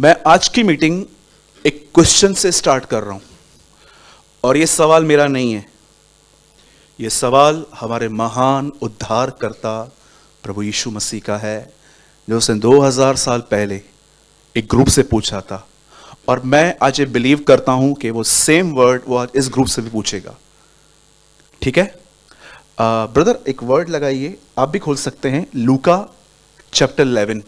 मैं आज की मीटिंग एक क्वेश्चन से स्टार्ट कर रहा हूं और यह सवाल मेरा नहीं है। यह सवाल हमारे महान उद्धारकर्ता प्रभु यीशु मसीह का है, जो उसने 2000 साल पहले एक ग्रुप से पूछा था। और मैं आज ये बिलीव करता हूं कि वो सेम वर्ड वो आज इस ग्रुप से भी पूछेगा। ठीक है ब्रदर, एक वर्ड लगाइए, आप भी खोल सकते हैं, लूका चैप्टर 11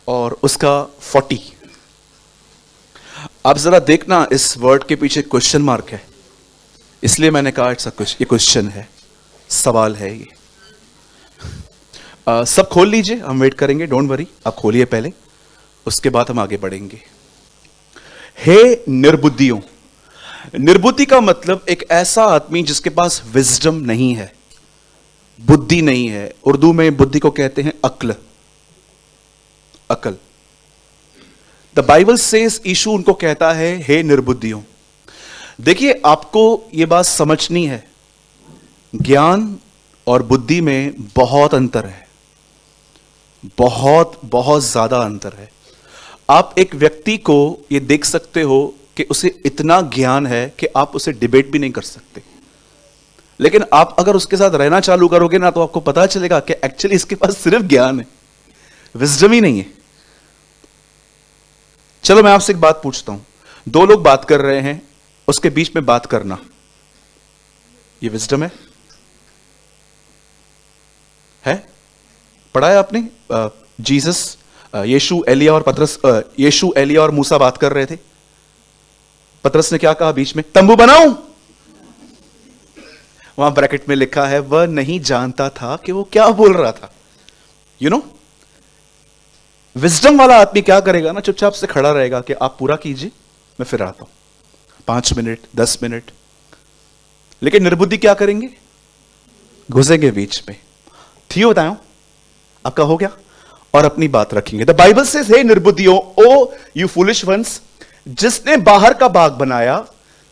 और उसका 40। आप जरा देखना, इस वर्ड के पीछे क्वेश्चन मार्क है, इसलिए मैंने कहा ये क्वेश्चन है, सवाल है ये। सब खोल लीजिए, हम वेट करेंगे, डोंट वरी, आप खोलिए पहले, उसके बाद हम आगे बढ़ेंगे। हे निर्बुद्धियों। निर्बुद्धि का मतलब एक ऐसा आदमी जिसके पास विजडम नहीं है, बुद्धि नहीं है। उर्दू में बुद्धि को कहते हैं अक्ल, अकल। द बाइबल सेज, यीशु उनको कहता है हे निर्बुद्धियों। देखिए, आपको यह बात समझनी है, ज्ञान और बुद्धि में बहुत अंतर है, बहुत बहुत ज्यादा अंतर है। आप एक व्यक्ति को यह देख सकते हो कि उसे इतना ज्ञान है कि आप उसे डिबेट भी नहीं कर सकते, लेकिन आप अगर उसके साथ रहना चालू करोगे ना, तो आपको पता चलेगा कि एक्चुअली इसके पास सिर्फ ज्ञान है, विजडम ही नहीं है। चलो मैं आपसे एक बात पूछता हूं, दो लोग बात कर रहे हैं, उसके बीच में बात करना, ये विजडम है? पढ़ा है आपने? जीसस, यीशु, एलिया और पतरस, यीशु, एलिया और मूसा बात कर रहे थे। पतरस ने क्या कहा बीच में? तंबू बनाऊं। वहां ब्रैकेट में लिखा है, वह नहीं जानता था कि वो क्या बोल रहा था। यू नो, विजडम वाला आदमी क्या करेगा ना, चुपचाप से खड़ा रहेगा कि आप पूरा कीजिए, मैं फिर आता हूं, 5 मिनट 10 मिनट। लेकिन निर्बुद्धि क्या करेंगे? घुसेंगे बीच में, थियो बताओ आपका हो गया, और अपनी बात रखेंगे। द बाइबल से, हे निर्बुद्धियों, ओ यू फूलिश वंस, जिसने बाहर का बाग बनाया,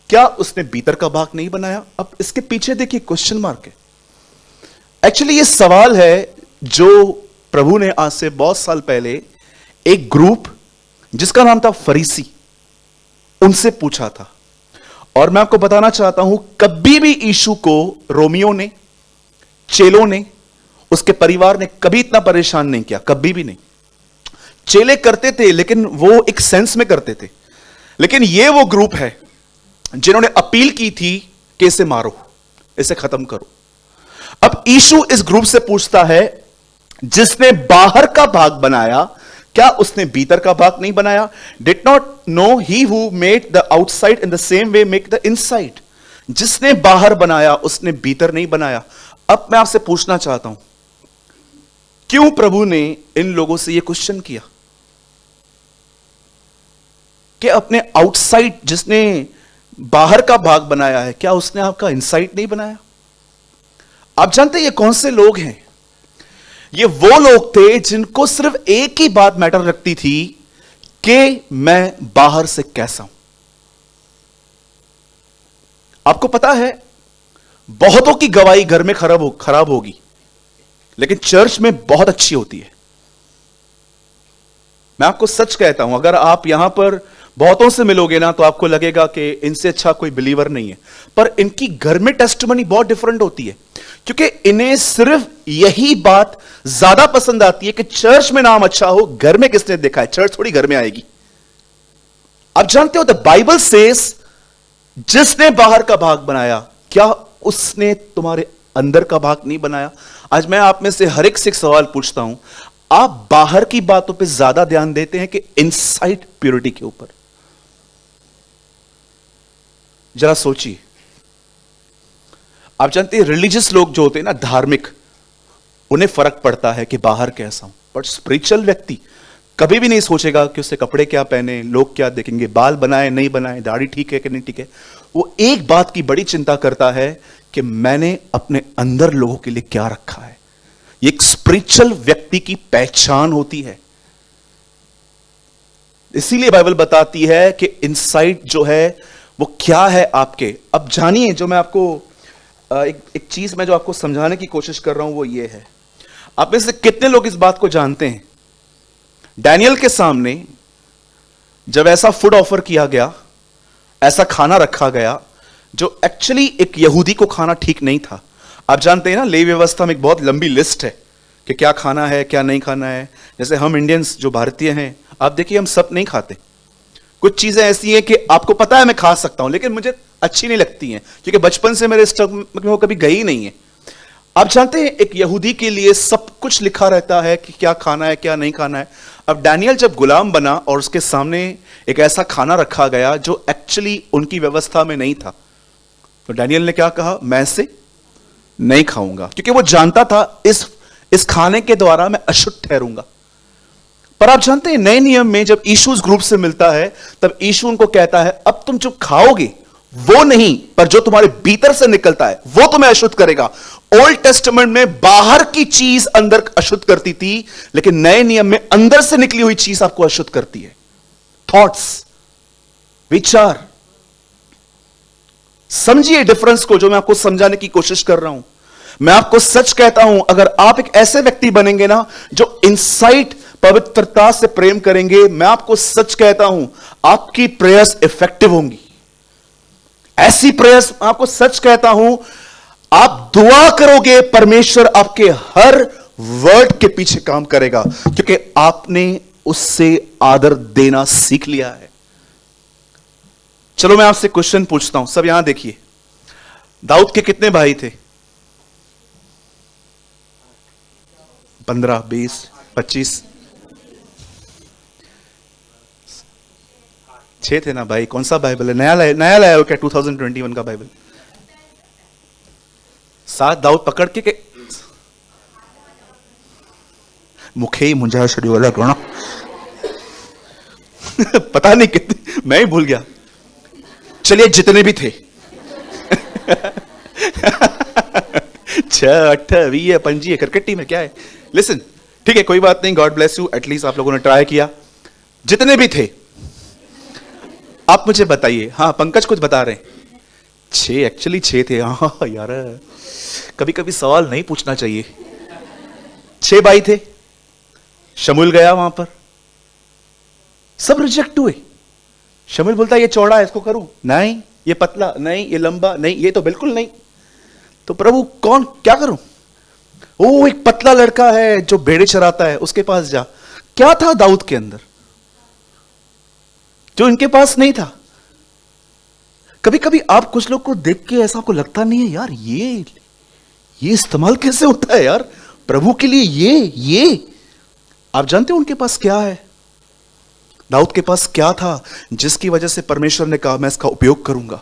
क्या उसने भीतर का बाग नहीं बनाया? अब इसके पीछे देखिए क्वेश्चन मार्क है। एक्चुअली ये सवाल है जो प्रभु ने आज से बहुत साल पहले एक ग्रुप जिसका नाम था फरीसी, उनसे पूछा था। और मैं आपको बताना चाहता हूं, कभी भी यीशु को रोमियो ने, चेलों ने, उसके परिवार ने कभी इतना परेशान नहीं किया, कभी भी नहीं। चेले करते थे, लेकिन वो एक सेंस में करते थे। लेकिन ये वो ग्रुप है जिन्होंने अपील की थी कि इसे मारो, इसे खत्म करो। अब यीशु इस ग्रुप से पूछता है, जिसने बाहर का भाग बनाया, क्या उसने भीतर का भाग नहीं बनाया? Did not know he who made the outside in the same way make the inside. जिसने बाहर बनाया, उसने भीतर नहीं बनाया। अब मैं आपसे पूछना चाहता हूं, क्यों प्रभु ने इन लोगों से यह क्वेश्चन किया कि अपने आउटसाइड, जिसने बाहर का भाग बनाया है, क्या उसने आपका इनसाइड नहीं बनाया? आप जानते हैं ये कौन से लोग हैं? ये वो लोग थे जिनको सिर्फ एक ही बात मैटर रखती थी कि मैं बाहर से कैसा हूं। आपको पता है, बहुतों की गवाही घर में खराब होगी, लेकिन चर्च में बहुत अच्छी होती है। मैं आपको सच कहता हूं, अगर आप यहां पर बहुतों से मिलोगे ना, तो आपको लगेगा कि इनसे अच्छा कोई बिलीवर नहीं है, पर इनकी घर में टेस्टिमनी बहुत डिफरेंट होती है, क्योंकि इन्हें सिर्फ यही बात ज्यादा पसंद आती है कि चर्च में नाम अच्छा हो। घर में किसने देखा है? चर्च थोड़ी घर में आएगी। आप जानते हो, द बाइबल सेज, जिसने बाहर का भाग बनाया, क्या उसने तुम्हारे अंदर का भाग नहीं बनाया? आज मैं आप में से हर एक से एक सवाल पूछता हूं, आप बाहर की बातों पे ज्यादा ध्यान देते हैं कि इनसाइड प्योरिटी के ऊपर? जरा सोचिए। आप जानते हैं, रिलीजियस लोग जो होते हैं ना, धार्मिक, उन्हें फर्क पड़ता है कि बाहर कैसा हूं, बट स्पिरिचुअल व्यक्ति कभी भी नहीं सोचेगा कि उससे कपड़े क्या पहने, लोग क्या देखेंगे, बाल बनाए नहीं बनाए, दाढ़ी ठीक है कि नहीं ठीक है। वो एक बात की बड़ी चिंता करता है कि मैंने अपने अंदर लोगों के लिए क्या रखा है। ये एक स्पिरिचुअल व्यक्ति की पहचान होती है। इसीलिए बाइबल बताती है कि इनसाइड जो है वो क्या है आपके। अब जानिए, जो मैं आपको एक चीज मैं जो आपको समझाने की कोशिश कर रहा हूं वो ये है, आप में से कितने लोग इस बात को जानते हैं डैनियल के सामने जब ऐसा फूड ऑफर किया गया, ऐसा खाना रखा गया जो एक्चुअली एक यहूदी को खाना ठीक नहीं था। आप जानते हैं ना, लेवी व्यवस्था में एक बहुत लंबी लिस्ट है कि क्या खाना है क्या नहीं खाना है। जैसे हम इंडियंस जो भारतीय हैं, आप देखिए हम सब नहीं खाते। कुछ चीजें ऐसी हैं कि आपको पता है मैं खा सकता हूं, लेकिन मुझे अच्छी नहीं लगती हैं क्योंकि बचपन से मेरे स्टमक में वो कभी गई नहीं है। आप जानते हैं एक यहूदी के लिए सब कुछ लिखा रहता है कि क्या खाना है क्या नहीं खाना है। अब डैनियल जब गुलाम बना और उसके सामने एक ऐसा खाना रखा गया जो एक्चुअली उनकी व्यवस्था में नहीं था, तो डैनियल ने क्या कहा, मैं इसे नहीं खाऊंगा, क्योंकि वो जानता था इस खाने के द्वारा मैं अशुद्ध ठहरूंगा। पर आप जानते हैं नए नियम में जब यीशु उस ग्रुप से मिलता है, तब यीशु उनको कहता है अब तुम जो खाओगे वो नहीं, पर जो तुम्हारे भीतर से निकलता है वो तुम्हें अशुद्ध करेगा। ओल्ड टेस्टामेंट में बाहर की चीज अंदर अशुद्ध करती थी, लेकिन नए नियम में अंदर से निकली हुई चीज आपको अशुद्ध करती है। थॉट्स, विचार। समझिए डिफरेंस को जो मैं आपको समझाने की कोशिश कर रहा हूं। मैं आपको सच कहता हूं, अगर आप एक ऐसे व्यक्ति बनेंगे ना जो इनसाइट पवित्रता से प्रेम करेंगे, मैं आपको सच कहता हूं आपकी प्रेयर्स इफेक्टिव होंगी। ऐसी प्रेयर्स, आपको सच कहता हूं, आप दुआ करोगे, परमेश्वर आपके हर वर्ड के पीछे काम करेगा, क्योंकि आपने उससे आदर देना सीख लिया है। चलो मैं आपसे क्वेश्चन पूछता हूं, सब यहां देखिए। दाऊद के कितने भाई थे? 15, 20, 25, 6 थे ना भाई। कौन सा बाइबल है? नया लाया हो क्या 2021 का बाइबल? 7 दाऊद पकड़ के मुखे ही मुंजा शरीर वाला रोना पता नहीं कितने, मैं ही भूल गया। चलिए जितने भी थे 6, 8, 20, 25 क्रिकेट टीम है क्या है? लिसन, ठीक है कोई बात नहीं, गॉड ब्लेस यू, एटलीस्ट आप लोगों ने ट्राई किया। जितने भी थे आप मुझे बताइए। हाँ पंकज कुछ बता रहे हैं, 6 एक्चुअली 6 थे। हाँ यार कभी कभी सवाल नहीं पूछना चाहिए। 6 भाई थे, शमूएल गया वहां पर, सब रिजेक्ट हुए। शमूएल बोलता है ये चौड़ा है इसको करूं, नहीं ये पतला, नहीं ये लंबा, नहीं ये तो बिल्कुल नहीं। तो प्रभु कौन, क्या करूं? ओ एक पतला लड़का है जो भेड़े चराता है, उसके पास जा। क्या था दाऊद के अंदर जो इनके पास नहीं था? कभी कभी आप कुछ लोग को देख के ऐसा आपको लगता नहीं है यार ये इस्तेमाल कैसे होता है यार प्रभु के लिए? ये आप जानते हो उनके पास क्या है? दाऊद के पास क्या था जिसकी वजह से परमेश्वर ने कहा मैं इसका उपयोग करूंगा?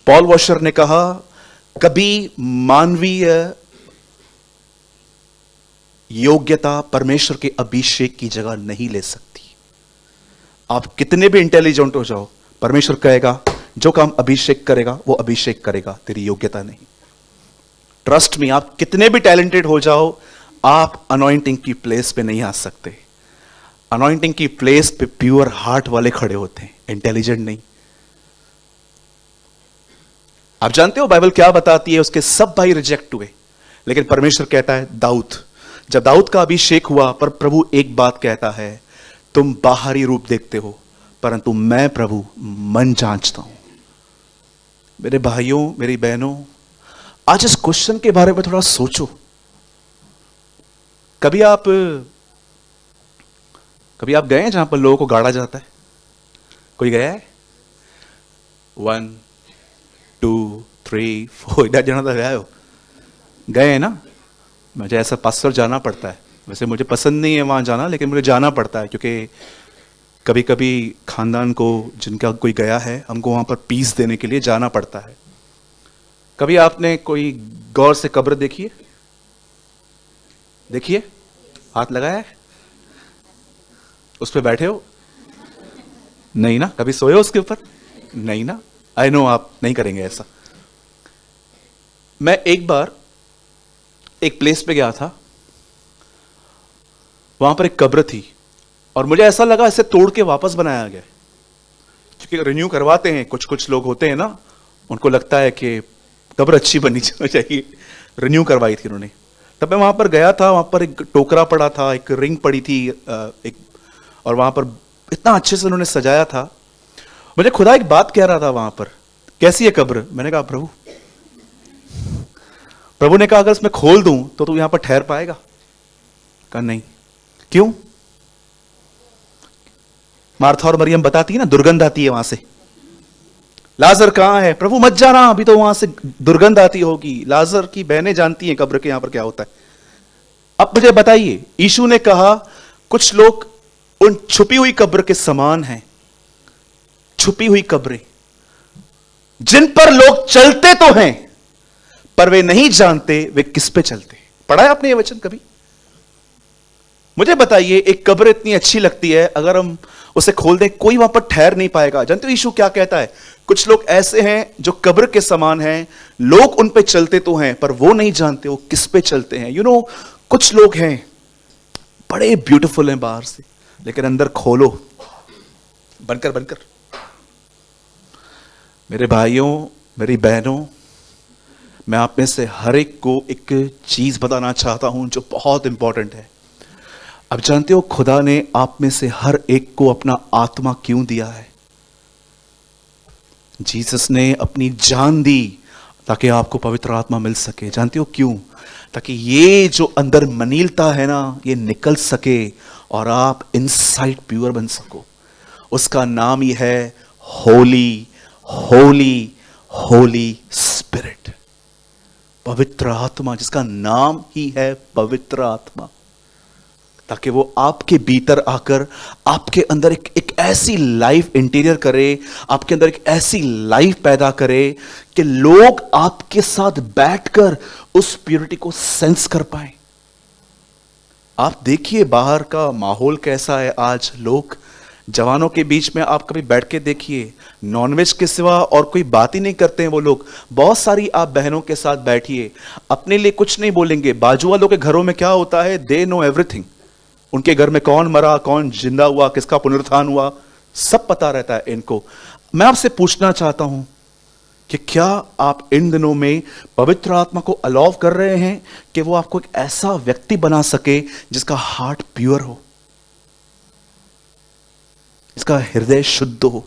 पॉल वॉशर ने कहा कभी मानवीय योग्यता परमेश्वर के अभिषेक की जगह नहीं ले सकती। आप कितने भी इंटेलिजेंट हो जाओ, परमेश्वर कहेगा जो काम अभिषेक करेगा वो अभिषेक करेगा, तेरी योग्यता नहीं। ट्रस्ट मी, आप कितने भी टैलेंटेड हो जाओ, आप अनॉइंटिंग की प्लेस पे नहीं आ सकते। अनॉइंटिंग की प्लेस पे प्योर हार्ट वाले खड़े होते हैं, इंटेलिजेंट नहीं। आप जानते हो बाइबल क्या बताती है? उसके सब भाई रिजेक्ट हुए, लेकिन परमेश्वर कहता है दाऊद, जब दाऊद का अभिषेक हुआ, पर प्रभु एक बात कहता है, तुम बाहरी रूप देखते हो परंतु मैं प्रभु मन जांचता हूं। मेरे भाइयों मेरी बहनों, आज इस क्वेश्चन के बारे में थोड़ा सोचो। कभी आप गए हैं जहां पर लोगों को गाड़ा जाता है? कोई गया है? 1, 2, 3, 4 इधर जना तो गए हो? गए हैं ना? मुझे ऐसा पास्टर जाना पड़ता है, वैसे मुझे पसंद नहीं है वहाँ जाना, लेकिन मुझे जाना पड़ता है क्योंकि कभी कभी खानदान को जिनका कोई गया है, हमको वहाँ पर पीस देने के लिए जाना पड़ता है। कभी आपने कोई गौर से कब्र देखी है? देखिए, हाथ लगाया है? उस पर बैठे हो? नहीं ना? कभी सोए हो उसके ऊपर? नहीं ना? आई नो आप नहीं करेंगे ऐसा। मैं एक बार एक प्लेस पे गया था, वहां पर एक कब्र थी और मुझे ऐसा लगा इसे तोड़ के वापस बनाया गया, क्योंकि रिन्यू करवाते हैं कुछ लोग होते हैं ना, उनको लगता है कि कब्र अच्छी बननी चाहिए, रिन्यू करवाई थी उन्होंने। तब मैं वहां पर गया था, वहां पर एक टोकरा पड़ा था, एक रिंग पड़ी थी, एक, और वहां पर इतना अच्छे से उन्होंने सजाया था। मुझे खुदा एक बात कह रहा था वहां पर, कैसी है कब्र? मैंने कहा प्रभु ने कहा अगर इसमें खोल दूं तो तू यहां पर ठहर पाएगा? कहा नहीं। क्यों? मार्था और मरियम बताती है ना, दुर्गंध आती है वहां से। लाजर कहां है? प्रभु मत जाना, अभी तो वहां से दुर्गंध आती होगी। लाजर की बहनें जानती हैं कब्र के यहां पर क्या होता है। अब मुझे बताइए, यीशु ने कहा कुछ लोग उन छुपी हुई कब्र के समान हैं, छुपी हुई कब्रें जिन पर लोग चलते तो हैं पर वे नहीं जानते वे किस पे चलते। पढ़ा है आपने ये वचन कभी? मुझे बताइए, एक कब्र इतनी अच्छी लगती है, अगर हम उसे खोल दें कोई वहां पर ठहर नहीं पाएगा। जानते हो यीशु क्या कहता है? कुछ लोग ऐसे हैं जो कब्र के समान हैं, लोग उन पे चलते तो हैं पर वो नहीं जानते वो किस पे चलते हैं। कुछ लोग हैं बड़े ब्यूटीफुल हैं बाहर से, लेकिन अंदर खोलो, बनकर मेरे भाइयों, मेरी बहनों, मैं आप में से हर एक को एक चीज बताना चाहता हूं जो बहुत इंपॉर्टेंट है। अब जानते हो खुदा ने आप में से हर एक को अपना आत्मा क्यों दिया है? जीसस ने अपनी जान दी ताकि आपको पवित्र आत्मा मिल सके। जानते हो क्यों? ताकि ये जो अंदर मनीलता है ना, ये निकल सके और आप इनसाइड प्योर बन सको। उसका नाम ही है होली होली होली स्पिरिट, पवित्र आत्मा, जिसका नाम ही है पवित्र आत्मा। ताकि वो आपके भीतर आकर आपके अंदर एक ऐसी लाइफ इंटीरियर करे, आपके अंदर एक ऐसी लाइफ पैदा करे कि लोग आपके साथ बैठकर उस प्योरिटी को सेंस कर पाए। आप देखिए बाहर का माहौल कैसा है आज। लोग जवानों के बीच में आप कभी बैठ के देखिए, नॉनवेज के सिवा और कोई बात ही नहीं करते हैं वो लोग। बहुत सारी आप बहनों के साथ बैठिए, अपने लिए कुछ नहीं बोलेंगे। बाजू वालों के घरों में क्या होता है, दे नो एवरीथिंग। उनके घर में कौन मरा, कौन जिंदा हुआ, किसका पुनरुत्थान हुआ, सब पता रहता है इनको। मैं आपसे पूछना चाहता हूं कि क्या आप इन दिनों में पवित्र आत्मा को अलाउ कर रहे हैं कि वो आपको एक ऐसा व्यक्ति बना सके जिसका हार्ट प्योर हो, जिसका हृदय शुद्ध हो?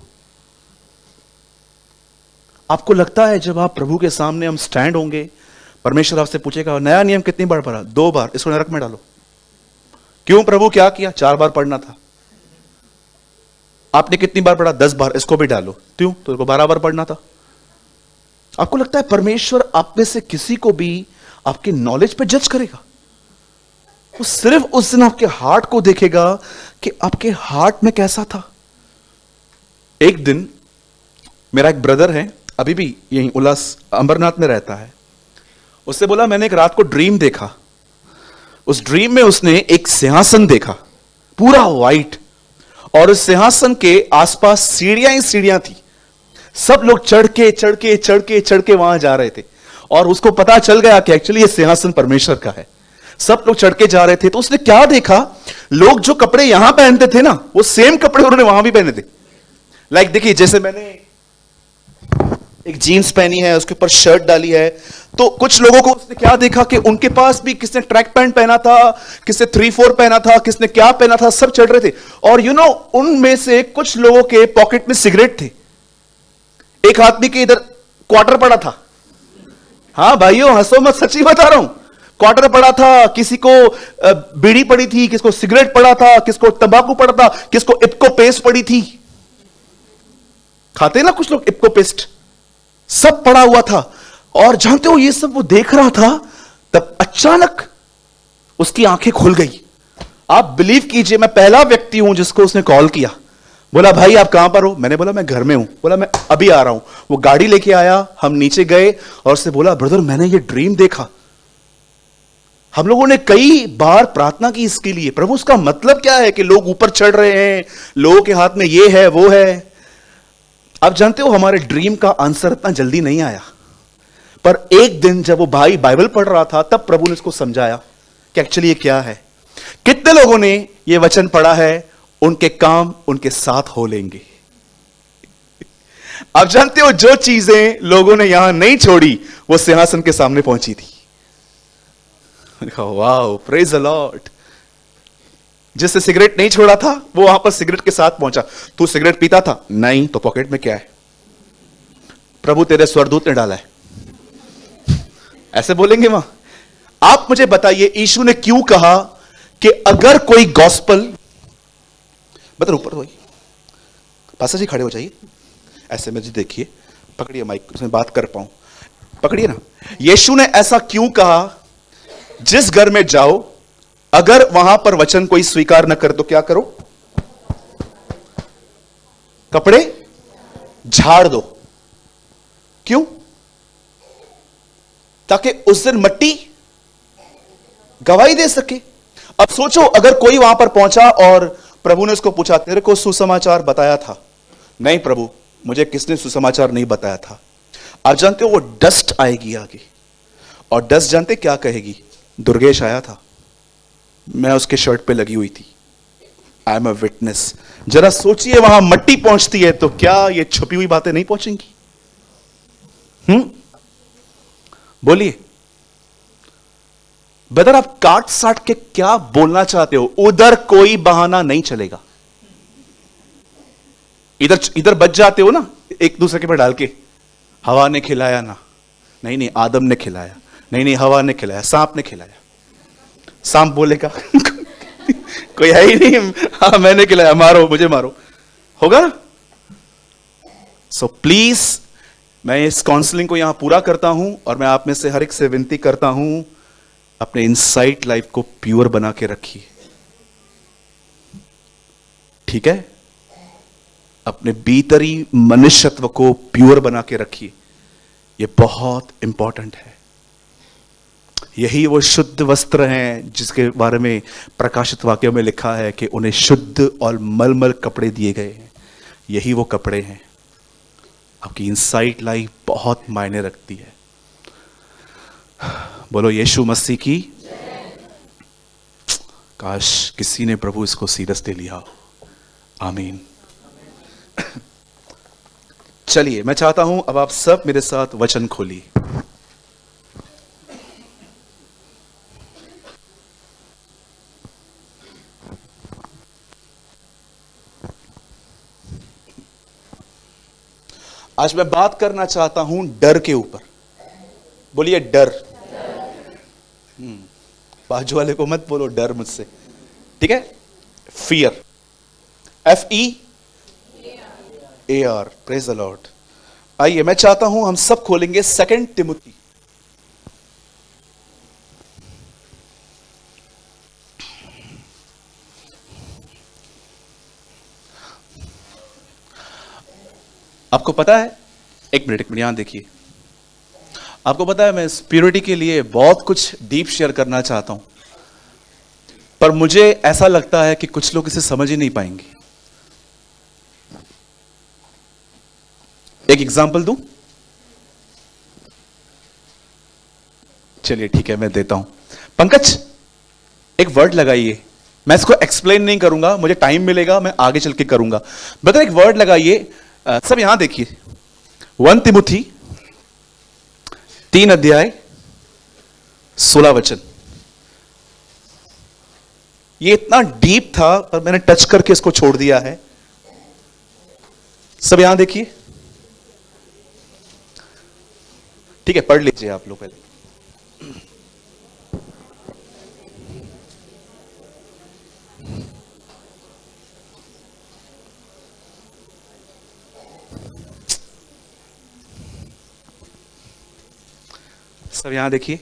आपको लगता है जब आप प्रभु के सामने हम स्टैंड होंगे, परमेश्वर आपसे पूछेगा नया नियम कितनी बार पढ़ा? 2 बार, इसको नरक में डालो। क्यों प्रभु, क्या किया? 4 बार पढ़ना था। आपने कितनी बार पढ़ा? 10 बार, इसको भी डालो। क्यों? तो इसको 12 बार पढ़ना था। आपको लगता है परमेश्वर आप में से किसी को भी आपके नॉलेज पे जज करेगा? वो सिर्फ उस दिन आपके हार्ट को देखेगा कि आपके हार्ट में कैसा था। एक दिन मेरा एक ब्रदर है, अभी भी यहीं उल्लास अंबरनाथ में रहता है, उससे बोला मैंने एक रात को ड्रीम देखा। उस ड्रीम में उसने एक सिंहासन देखा, पूरा वाइट, और उस सिंहासन के आसपास सीढ़ियां ही सीढ़ियां थी। सब लोग चढ़ के वहां जा रहे थे, और उसको पता चल गया कि एक्चुअली ये सिंहासन परमेश्वर का है। सब लोग चढ़ के जा रहे थे, तो उसने क्या देखा, लोग जो कपड़े यहां पहनते थे ना, वो सेम कपड़े उन्होंने वहां भी पहने थे। लाइक देखिए, जैसे मैंने एक जीन्स पहनी है, उसके ऊपर शर्ट डाली है, तो कुछ लोगों को उसने क्या देखा कि उनके पास भी किसने ट्रैक पैंट पहना था, किसने 3/4 पहना था, किसने क्या पहना था, सब चढ़ रहे थे। और उनमें से कुछ लोगों के पॉकेट में सिगरेट थे। एक आदमी के इधर क्वार्टर पड़ा था। हाँ भाइयों, हंसो मत, सच्ची बता रहा हूं। क्वार्टर पड़ा था, किसी को बीड़ी पड़ी थी, किसको सिगरेट पड़ा था, किसको तंबाकू पड़ा था, किसको इप्को पेस्ट पड़ी थी। खाते ना कुछ लोग इप्को पेस्ट, सब पड़ा हुआ था। और जानते हो ये सब वो देख रहा था, तब अचानक उसकी आंखें खुल गई। आप बिलीव कीजिए, मैं पहला व्यक्ति हूं जिसको उसने कॉल किया। बोला भाई आप कहां पर हो? मैंने बोला मैं घर में हूं। बोला मैं अभी आ रहा हूं। वो गाड़ी लेके आया, हम नीचे गए और उससे बोला ब्रदर मैंने ये ड्रीम देखा। हम लोगों ने कई बार प्रार्थना की इसके लिए, प्रभु उसका मतलब क्या है कि लोग ऊपर चढ़ रहे हैं, लोगों के हाथ में ये है वो है। आप जानते हो हमारे ड्रीम का आंसर इतना जल्दी नहीं आया, पर एक दिन जब वो भाई बाइबल पढ़ रहा था तब प्रभु ने उसको समझाया कि एक्चुअली ये क्या है। कितने लोगों ने ये वचन पढ़ा है, उनके काम उनके साथ हो लेंगे। आप जानते हो जो चीजें लोगों ने यहां नहीं छोड़ी वो सिंहासन के सामने पहुंची थी। Wow, praise the Lord. जिससे सिगरेट नहीं छोड़ा था वो वहां पर सिगरेट के साथ पहुंचा। तू सिगरेट पीता था? नहीं। तो पॉकेट में क्या है? प्रभु तेरे स्वर्गदूत ने डाला है। ऐसे बोलेंगे वहां। आप मुझे बताइए यीशु ने क्यों कहा कि अगर कोई गॉस्पल, बता ऊपर हो पासा जी, खड़े हो जाइए, ऐसे में जी देखिए, पकड़िए माइक, उसमें बात कर पाऊं, पकड़िए ना। यीशु ने ऐसा क्यों कहा? जिस घर में जाओ, अगर वहां पर वचन कोई स्वीकार न कर तो क्या करो? कपड़े झाड़ दो। क्यों? ताकि उस दिन मट्टी गवाही दे सके। अब सोचो, अगर कोई वहां पर पहुंचा और प्रभु ने उसको पूछा, तेरे को सुसमाचार बताया था? नहीं प्रभु, मुझे किसने सुसमाचार नहीं बताया था। आप जानते हो वो डस्ट आएगी आगे, और डस्ट जानते क्या कहेगी? दुर्गेश आया था, मैं उसके शर्ट पे लगी हुई थी, आई एम अ विटनेस। जरा सोचिए, वहां मट्टी पहुंचती है तो क्या ये छुपी हुई बातें नहीं पहुंचेंगी? बोलिए, ब्रदर आप काट साट के क्या बोलना चाहते हो? उधर कोई बहाना नहीं चलेगा। इधर इधर बच जाते हो ना एक दूसरे के पर डाल के, हवा ने खिलाया ना, नहीं नहीं आदम ने खिलाया, नहीं नहीं हवा ने खिलाया, सांप ने खिलाया। सांप बोलेगा कोई है ही नहीं, हाँ मैंने खिलाया, मारो मुझे मारो, होगा ना? सो प्लीज, मैं इस काउंसलिंग को यहां पूरा करता हूं और मैं आप में से हर एक से विनती करता हूं, अपने इनसाइट लाइफ को प्योर बना के रखिए, ठीक है? अपने भीतरी मनुष्यत्व को प्योर बना के रखिए, यह बहुत इंपॉर्टेंट है। यही वो शुद्ध वस्त्र हैं जिसके बारे में प्रकाशित वाक्यों में लिखा है कि उन्हें शुद्ध और मलमल कपड़े दिए गए हैं। यही वो कपड़े हैं। आपकी इनसाइट लाइफ बहुत मायने रखती है। बोलो यीशु मसीह की। काश किसी ने प्रभु इसको सीरियसली लिया हो। आमीन। चलिए, मैं चाहता हूं अब आप सब मेरे साथ वचन खोलिए। आज मैं बात करना चाहता हूं डर के ऊपर। बोलिए डर। बाजू वाले को मत बोलो डर मुझसे, ठीक है? Fear, FEAR, praise the Lord. आइए, मैं चाहता हूं हम सब खोलेंगे 2 तिमुथी। आपको पता है, एक मिनट यहां देखिए, आपको पता है मैं प्योरिटी के लिए बहुत कुछ डीप शेयर करना चाहता हूं, पर मुझे ऐसा लगता है कि कुछ लोग इसे समझ ही नहीं पाएंगे। एक एग्जांपल दूं? चलिए ठीक है, मैं देता हूं। पंकज, एक वर्ड लगाइए। मैं इसको एक्सप्लेन नहीं करूंगा, मुझे टाइम मिलेगा, मैं आगे चल के करूंगा। ब्रदर एक वर्ड लगाइए। सब यहां देखिए, 1 तिमुथी 3 अध्याय 16 वचन। ये इतना डीप था पर मैंने टच करके इसको छोड़ दिया है। सब यहां देखिए, ठीक है? पढ़ लीजिए आप लोग पहले। सब यहां देखिए।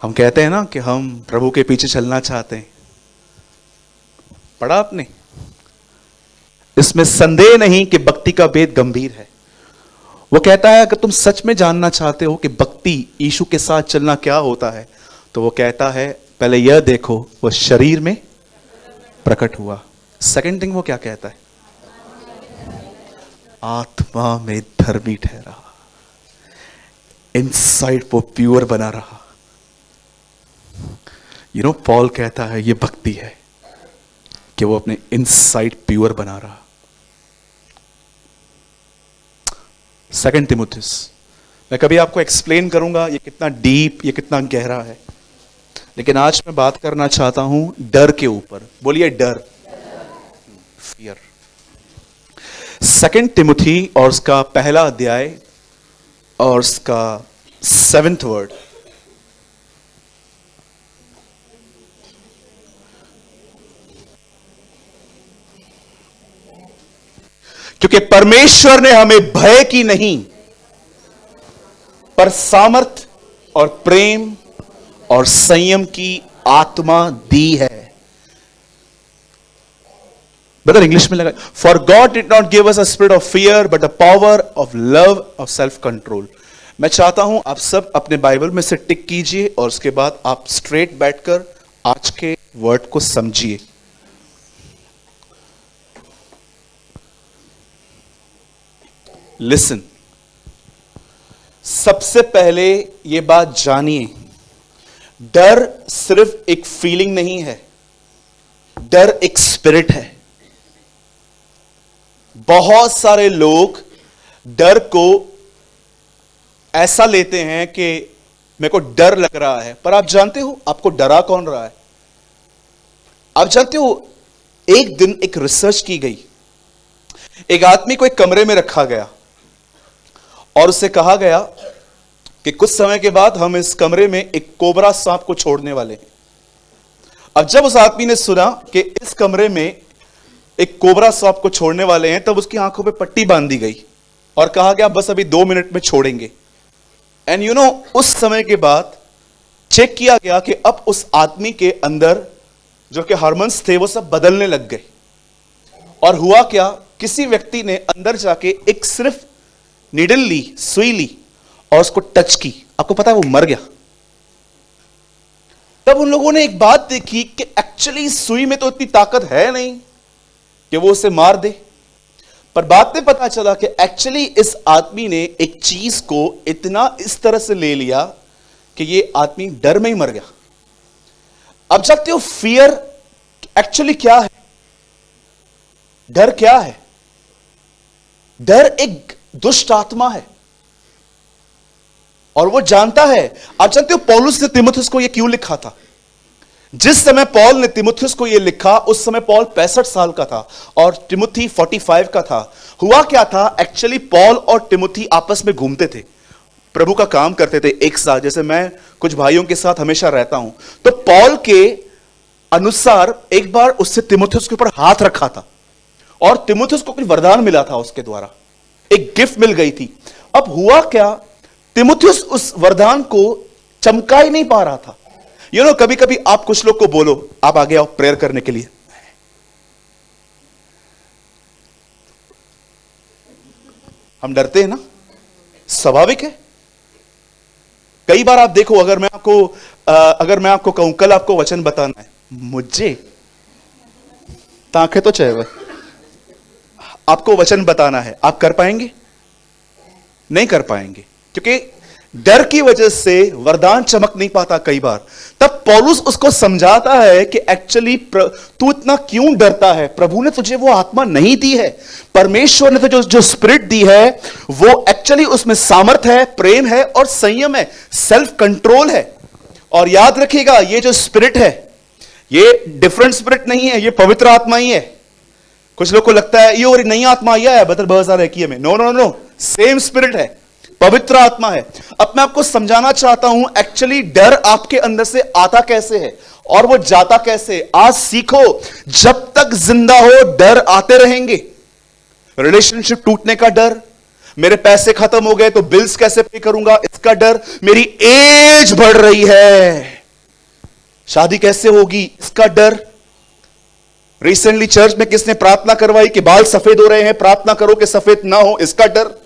हम कहते हैं ना कि हम प्रभु के पीछे चलना चाहते हैं। पढ़ा आपने? इसमें संदेह नहीं कि भक्ति का भेद गंभीर है। वो कहता है अगर तुम सच में जानना चाहते हो कि भक्ति यीशु के साथ चलना क्या होता है, तो वो कहता है पहले यह देखो वो शरीर में प्रकट हुआ। सेकंड थिंग वो क्या कहता है? आत्मा में धर्मी ठहरा, इनसाइड वो प्योर बना रहा। पॉल कहता है ये भक्ति है कि वो अपने इनसाइड प्योर बना रहा। 2 तिमुथियुस मैं कभी आपको एक्सप्लेन करूंगा ये कितना डीप, ये कितना गहरा है, लेकिन आज मैं बात करना चाहता हूं डर के ऊपर। बोलिए डर, फियर। 2 तिमुथी और उसका पहला अध्याय और उसका 7th वर्ड। क्योंकि परमेश्वर ने हमें भय की नहीं पर सामर्थ और प्रेम और संयम की आत्मा दी है। ब्रदर इंग्लिश में लगा, for God did not give us a spirit of fear but a power of love of self control. मैं चाहता हूं आप सब अपने बाइबल में से टिक कीजिए और उसके बाद आप स्ट्रेट बैठकर आज के वर्ड को समझिए। लिसन, सबसे पहले यह बात जानिए, डर सिर्फ एक फीलिंग नहीं है, डर एक स्पिरिट है। बहुत सारे लोग डर को ऐसा लेते हैं कि मेरे को डर लग रहा है, पर आप जानते हो आपको डरा कौन रहा है? आप जानते हो, एक दिन एक रिसर्च की गई, एक आदमी को एक कमरे में रखा गया और उसे कहा गया कि कुछ समय के बाद हम इस कमरे में एक कोबरा सांप को छोड़ने वाले हैं। अब जब उस आदमी ने सुना कि इस कमरे में एक कोबरा सांप को छोड़ने वाले हैं, तब उसकी आंखों पे पट्टी बांध दी गई और कहा गया बस अभी 2 मिनट में छोड़ेंगे। एंड यू नो, उस समय के बाद चेक किया गया कि अब उस आदमी के अंदर जो कि हार्मोन्स थे वो सब बदलने लग गए। और हुआ क्या, किसी व्यक्ति ने अंदर जाके एक सिर्फ नीडल ली, सुई ली और उसको टच की, आपको पता है वो मर गया। तब उन लोगों ने एक बात देखी कि एक्चुअली सुई में तो इतनी ताकत है नहीं कि वो उसे मार दे, पर बाद में पता चला कि एक्चुअली इस आदमी ने एक चीज को इतना इस तरह से ले लिया कि ये आदमी डर में ही मर गया। अब जानते हो फियर एक्चुअली क्या है? डर क्या है? डर एक दुष्ट आत्मा है और वो जानता है। आप जानते हो पौलुस ने तिमुथियुस को ये क्यों लिखा था? जिस समय पॉल ने तिमुथियुस को यह लिखा उस समय पॉल 65 साल का था और तिमुथी 45 का था। हुआ क्या था, एक्चुअली पॉल और तिमुथी आपस में घूमते थे, प्रभु का काम करते थे एक साथ। जैसे मैं कुछ भाइयों के साथ हमेशा रहता हूं, तो पॉल के अनुसार एक बार उससे तिमुथियुस के ऊपर हाथ रखा था और तिमुथियुस को कुछ वरदान मिला था, उसके द्वारा एक गिफ्ट मिल गई थी। अब हुआ क्या, तिमुथियुस उस वरदान को चमका ही नहीं पा रहा था। यू नो, कभी कभी आप कुछ लोग को बोलो आप आगे आओ प्रेयर करने के लिए, हम डरते हैं ना, स्वाभाविक है। कई बार आप देखो, अगर मैं आपको कहूं कल आपको वचन बताना है, मुझे ताके तो चाहिए, आपको वचन बताना है, आप कर पाएंगे? नहीं कर पाएंगे, क्योंकि डर की वजह से वरदान चमक नहीं पाता कई बार। तब पौलुस उसको समझाता है कि एक्चुअली तू इतना क्यों डरता है? प्रभु ने तुझे वो आत्मा नहीं दी है, परमेश्वर ने तुझे जो स्पिरिट दी है वो एक्चुअली उसमें सामर्थ है, प्रेम है और संयम है, सेल्फ कंट्रोल है। और याद रखिएगा, ये जो स्पिरिट है ये डिफरेंट स्पिरिट नहीं है, ये पवित्र आत्मा ही है। कुछ लोग को लगता है ये और नई आत्मा आई है बदल 2021 में, no no no, same spirit है, पवित्र आत्मा है। अब मैं आपको समझाना चाहता हूं एक्चुअली डर आपके अंदर से आता कैसे है और वो जाता कैसे। आज सीखो, जब तक जिंदा हो डर आते रहेंगे। रिलेशनशिप टूटने का डर, मेरे पैसे खत्म हो गए तो बिल्स कैसे पे करूंगा इसका डर, मेरी एज बढ़ रही है शादी कैसे होगी इसका डर। रिसेंटली चर्च में किसने प्रार्थना करवाई कि बाल सफेद हो रहे हैं, प्रार्थना करो कि सफेद ना हो, इसका डर।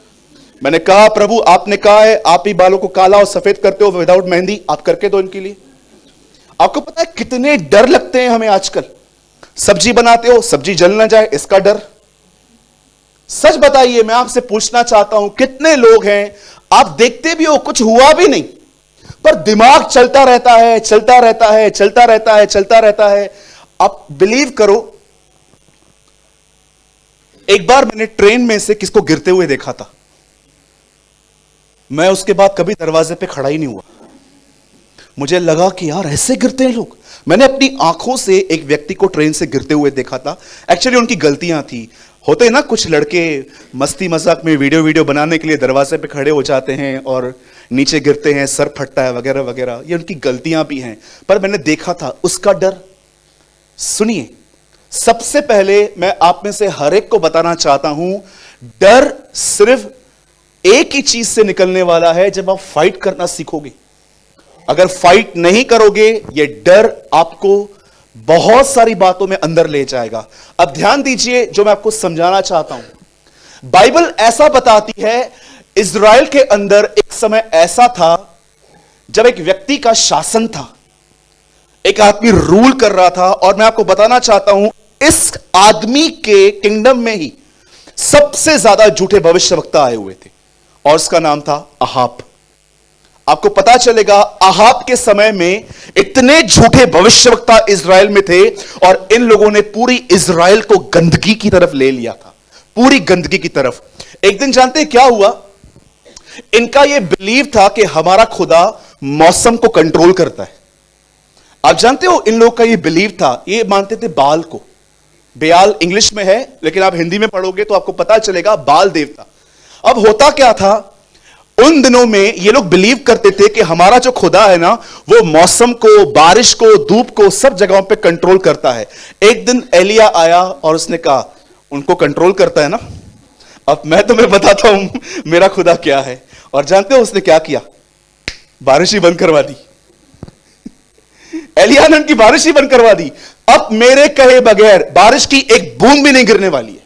मैंने कहा प्रभु आपने कहा है आप ही बालों को काला और सफेद करते हो विदाउट मेहंदी, आप करके दो इनके लिए। आपको पता है कितने डर लगते हैं हमें आजकल। सब्जी बनाते हो, सब्जी जल ना जाए, इसका डर। सच बताइए, मैं आपसे पूछना चाहता हूं, कितने लोग हैं आप देखते भी हो कुछ हुआ भी नहीं पर दिमाग चलता रहता है, चलता रहता है, चलता रहता है, चलता रहता है। आप बिलीव करो, एक बार मैंने ट्रेन में से किसको गिरते हुए देखा था। मैं उसके बाद कभी दरवाजे पे खड़ा ही नहीं हुआ। मुझे लगा कि यार ऐसे गिरते हैं लोग। मैंने अपनी आंखों से एक व्यक्ति को ट्रेन से गिरते हुए देखा था। एक्चुअली उनकी गलतियां थी। होते हैं ना कुछ लड़के मस्ती मजाक में वीडियो बनाने के लिए दरवाजे पे खड़े हो जाते हैं और नीचे गिरते हैं, सर फटता है वगैरह वगैरह। ये उनकी गलतियां भी हैं, पर मैंने देखा था उसका डर। सुनिए, सबसे पहले मैं आप में से हर एक को बताना चाहता हूं, डर सिर्फ एक ही चीज से निकलने वाला है, जब आप फाइट करना सीखोगे। अगर फाइट नहीं करोगे, ये डर आपको बहुत सारी बातों में अंदर ले जाएगा। अब ध्यान दीजिए जो मैं आपको समझाना चाहता हूं। बाइबल ऐसा बताती है, इज़राइल के अंदर एक समय ऐसा था जब एक व्यक्ति का शासन था, एक आदमी रूल कर रहा था। और मैं आपको बताना चाहता हूं, इस आदमी के किंगडम में ही सबसे ज्यादा झूठे भविष्यवक्ता आए हुए थे, और उसका नाम था अहाब। आपको पता चलेगा, अहाब के समय में इतने झूठे भविष्यवक्ता इज़राइल में थे, और इन लोगों ने पूरी इज़राइल को गंदगी की तरफ ले लिया था, पूरी गंदगी की तरफ। एक दिन जानते हैं क्या हुआ? इनका यह बिलीव था कि हमारा खुदा मौसम को कंट्रोल करता है। आप जानते हो, इन लोगों का यह बिलीव था, ये मानते थे बाल को। बेयाल इंग्लिश में है, लेकिन आप हिंदी में पढ़ोगे तो आपको पता चलेगा बाल देवता। अब होता क्या था, उन दिनों में ये लोग बिलीव करते थे कि हमारा जो खुदा है ना, वो मौसम को, बारिश को, धूप को, सब जगहों पे कंट्रोल करता है। एक दिन एलिया आया और उसने कहा, उनको कंट्रोल करता है ना, अब मैं तुम्हें बताता हूं मेरा खुदा क्या है। और जानते हो उसने क्या किया? बारिश ही बंद करवा दी। एलिया ने उनकी बारिश ही बंद करवा दी। अब मेरे कहे बगैर बारिश की एक बूंद भी नहीं गिरने वाली है,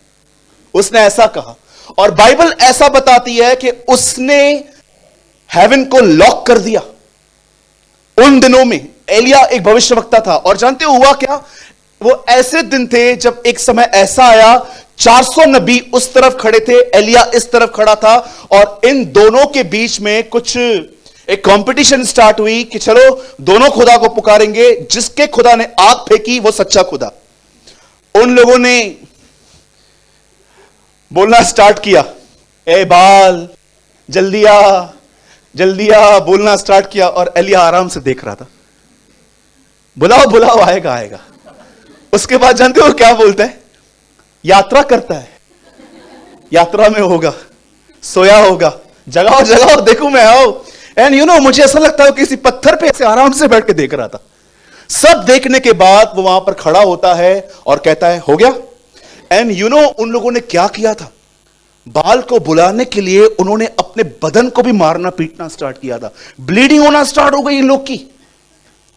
उसने ऐसा कहा। और बाइबल ऐसा बताती है कि उसने हेवन को लॉक कर दिया। उन दिनों में एलिया एक भविष्यवक्ता था, और जानते हो हुआ क्या? वो ऐसे दिन थे जब एक समय ऐसा आया, 400 नबी उस तरफ खड़े थे, एलिया इस तरफ खड़ा था, और इन दोनों के बीच में कुछ एक कंपटीशन स्टार्ट हुई कि चलो दोनों खुदा को पुकारेंगे, जिसके खुदा ने आग फेंकी वो सच्चा खुदा। उन लोगों ने बोलना स्टार्ट किया, ए बाल जल्दी आ, जल्दी आ, बोलना स्टार्ट किया। और एलिया आराम से देख रहा था, बुलाओ बुलाओ, आएगा आएगा। उसके बाद जानते हो क्या बोलता है? यात्रा करता है, यात्रा में होगा, सोया होगा, जगाओ जगाओ, देखो मैं आओ। एंड यू नो, मुझे ऐसा लगता है किसी पत्थर पे ऐसे आराम से बैठ के देख रहा था। सब देखने के बाद वो वहां पर खड़ा होता है और कहता है, हो गया। एंड यू नो उन लोगों ने क्या किया था? बाल को बुलाने के लिए उन्होंने अपने बदन को भी मारना पीटना स्टार्ट किया था। ब्लीडिंग होना स्टार्ट हो गई इन लोग की।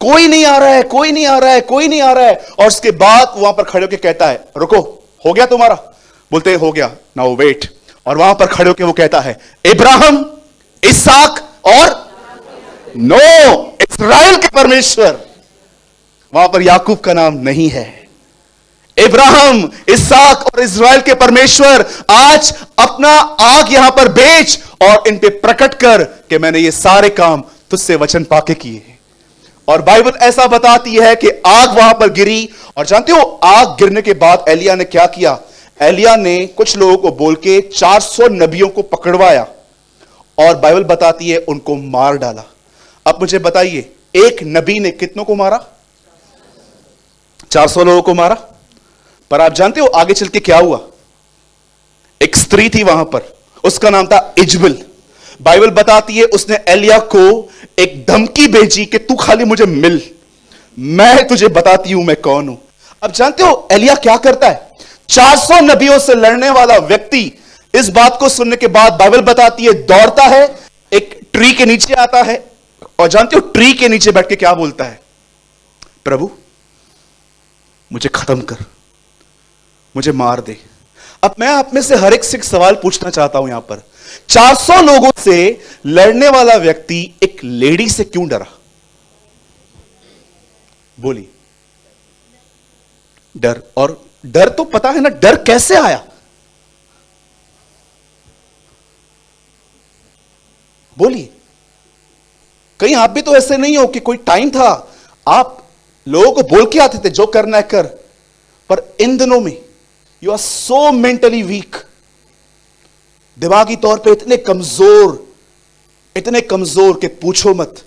कोई नहीं आ रहा है, कोई नहीं आ रहा है, कोई नहीं आ रहा है। और उसके बाद वहां पर खड़े होकर कहता है, रुको, हो गया तुम्हारा? बोलते हो गया, नाउ वेट। और वहां पर खड़े होकर वो कहता है, इब्राहिम, इसहाक और नो, इस्राएल के परमेश्वर। वहां पर याकूब का नाम नहीं है। इब्राहिम, इसहाक और इस्राएल के परमेश्वर, आज अपना आग यहां पर बेच और इन पे प्रकट कर कि मैंने ये सारे काम तुझसे वचन पाके किए। और बाइबल ऐसा बताती है कि आग वहां पर गिरी। और जानते हो आग गिरने के बाद एलिया ने क्या किया? एलिया ने कुछ लोगों को बोल के 400 नबियों को पकड़वाया, और बाइबल बताती है उनको मार डाला। अब मुझे बताइए, एक नबी ने कितनों को मारा? 400 लोगों को मारा। पर आप जानते हो आगे चल के क्या हुआ? एक स्त्री थी वहां पर, उसका नाम था इजबेल। बाइबल बताती है उसने एलिया को एक धमकी भेजी कि तू खाली मुझे मिल, मैं तुझे बताती हूं मैं कौन हूं। अब जानते हो एलिया क्या करता है? 400 नबियों से लड़ने वाला व्यक्ति इस बात को सुनने के बाद बाइबल बताती है दौड़ता है, एक ट्री के नीचे आता है, और जानते हो ट्री के नीचे बैठ के क्या बोलता है? प्रभु मुझे खत्म कर, मुझे मार दे। अब मैं आप में से हर एक से एक सवाल पूछना चाहता हूं। यहां पर 400 लोगों से लड़ने वाला व्यक्ति एक लेडी से क्यों डरा? बोलिए। डर। और डर तो पता है ना, डर कैसे आया? बोलिए। कहीं आप भी तो ऐसे नहीं हो कि कोई टाइम था आप लोगों को बोल के आते थे जो करना है कर, पर इन दिनों में you are so mentally weak, दिमागी तौर पे इतने कमजोर इतने कमजोर कि पूछो मत।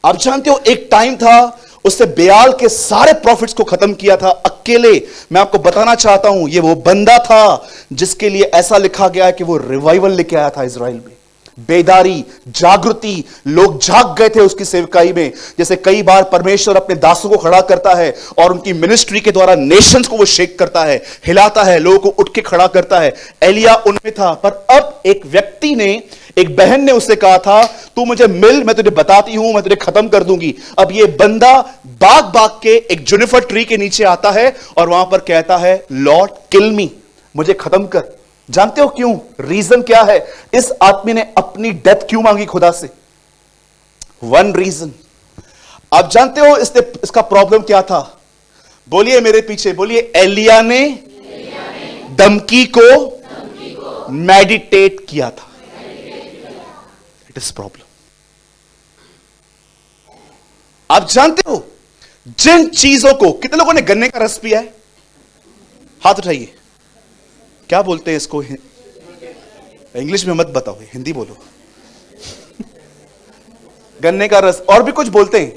आप जानते हो एक टाइम था उसने बेआल के सारे प्रॉफिट्स को खत्म किया था अकेले। मैं आपको बताना चाहता हूं ये वो बंदा था जिसके लिए ऐसा लिखा गया है कि वो रिवाइवल लेके आया था इजराइल में। बेदारी, जागृति, लोग जाग गए थे उसकी सेवकाई में। जैसे कई बार परमेश्वर अपने दासों को खड़ा करता है और उनकी मिनिस्ट्री के द्वारा नेशंस को वो शेक करता है, हिलाता है, लोगों को उठ के खड़ा करता है। एलिया उनमें था। पर अब एक व्यक्ति ने, एक बहन ने उससे कहा था तू मुझे मिल, मैं तुझे बताती हूं, मैं तुझे खत्म कर दूंगी। अब ये बंदा भाग भाग के एक जुनिफर ट्री के नीचे आता है और वहां पर कहता है लॉर्ड किल मी, मुझे खत्म कर। जानते हो क्यों? रीजन क्या है? इस आदमी ने अपनी डेथ क्यों मांगी खुदा से? One reason. आप जानते हो इसका प्रॉब्लम क्या था? बोलिए मेरे पीछे, बोलिए एलिया ने धमकी को मेडिटेट किया था। It is problem. आप जानते हो जिन चीजों को, कितने लोगों ने गन्ने का रस पिया है? हाथ उठाइए। क्या बोलते हैं इसको? इंग्लिश में मत बताओ, हिंदी बोलो। गन्ने का रस, और भी कुछ बोलते हैं,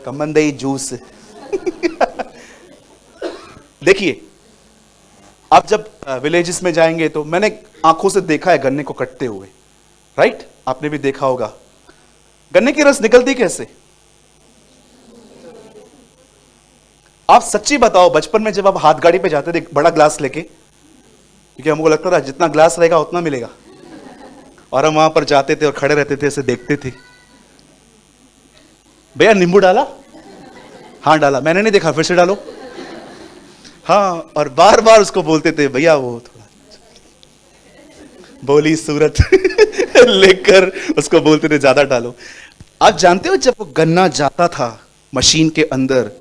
कमंदई जूस। देखिए, आप जब विलेजेस में जाएंगे तो मैंने आंखों से देखा है गन्ने को कटते हुए, राइट? आपने भी देखा होगा। गन्ने की रस निकलती कैसे? आप सच्ची बताओ, बचपन में जब आप हाथ गाड़ी पे जाते थे बड़ा ग्लास लेके, क्योंकि हमको लगता था जितना ग्लास रहेगा उतना मिलेगा, और हम वहां पर जाते थे और खड़े रहते थे, ऐसे देखते थे, भैया नींबू डाला? हाँ डाला। मैंने नहीं देखा, फिर से डालो। हाँ, और बार बार उसको बोलते थे भैया वो थोड़ा बोली सूरत लेकर उसको बोलते थे ज्यादा डालो। आप जानते हो जब वो गन्ना जाता था मशीन के अंदर,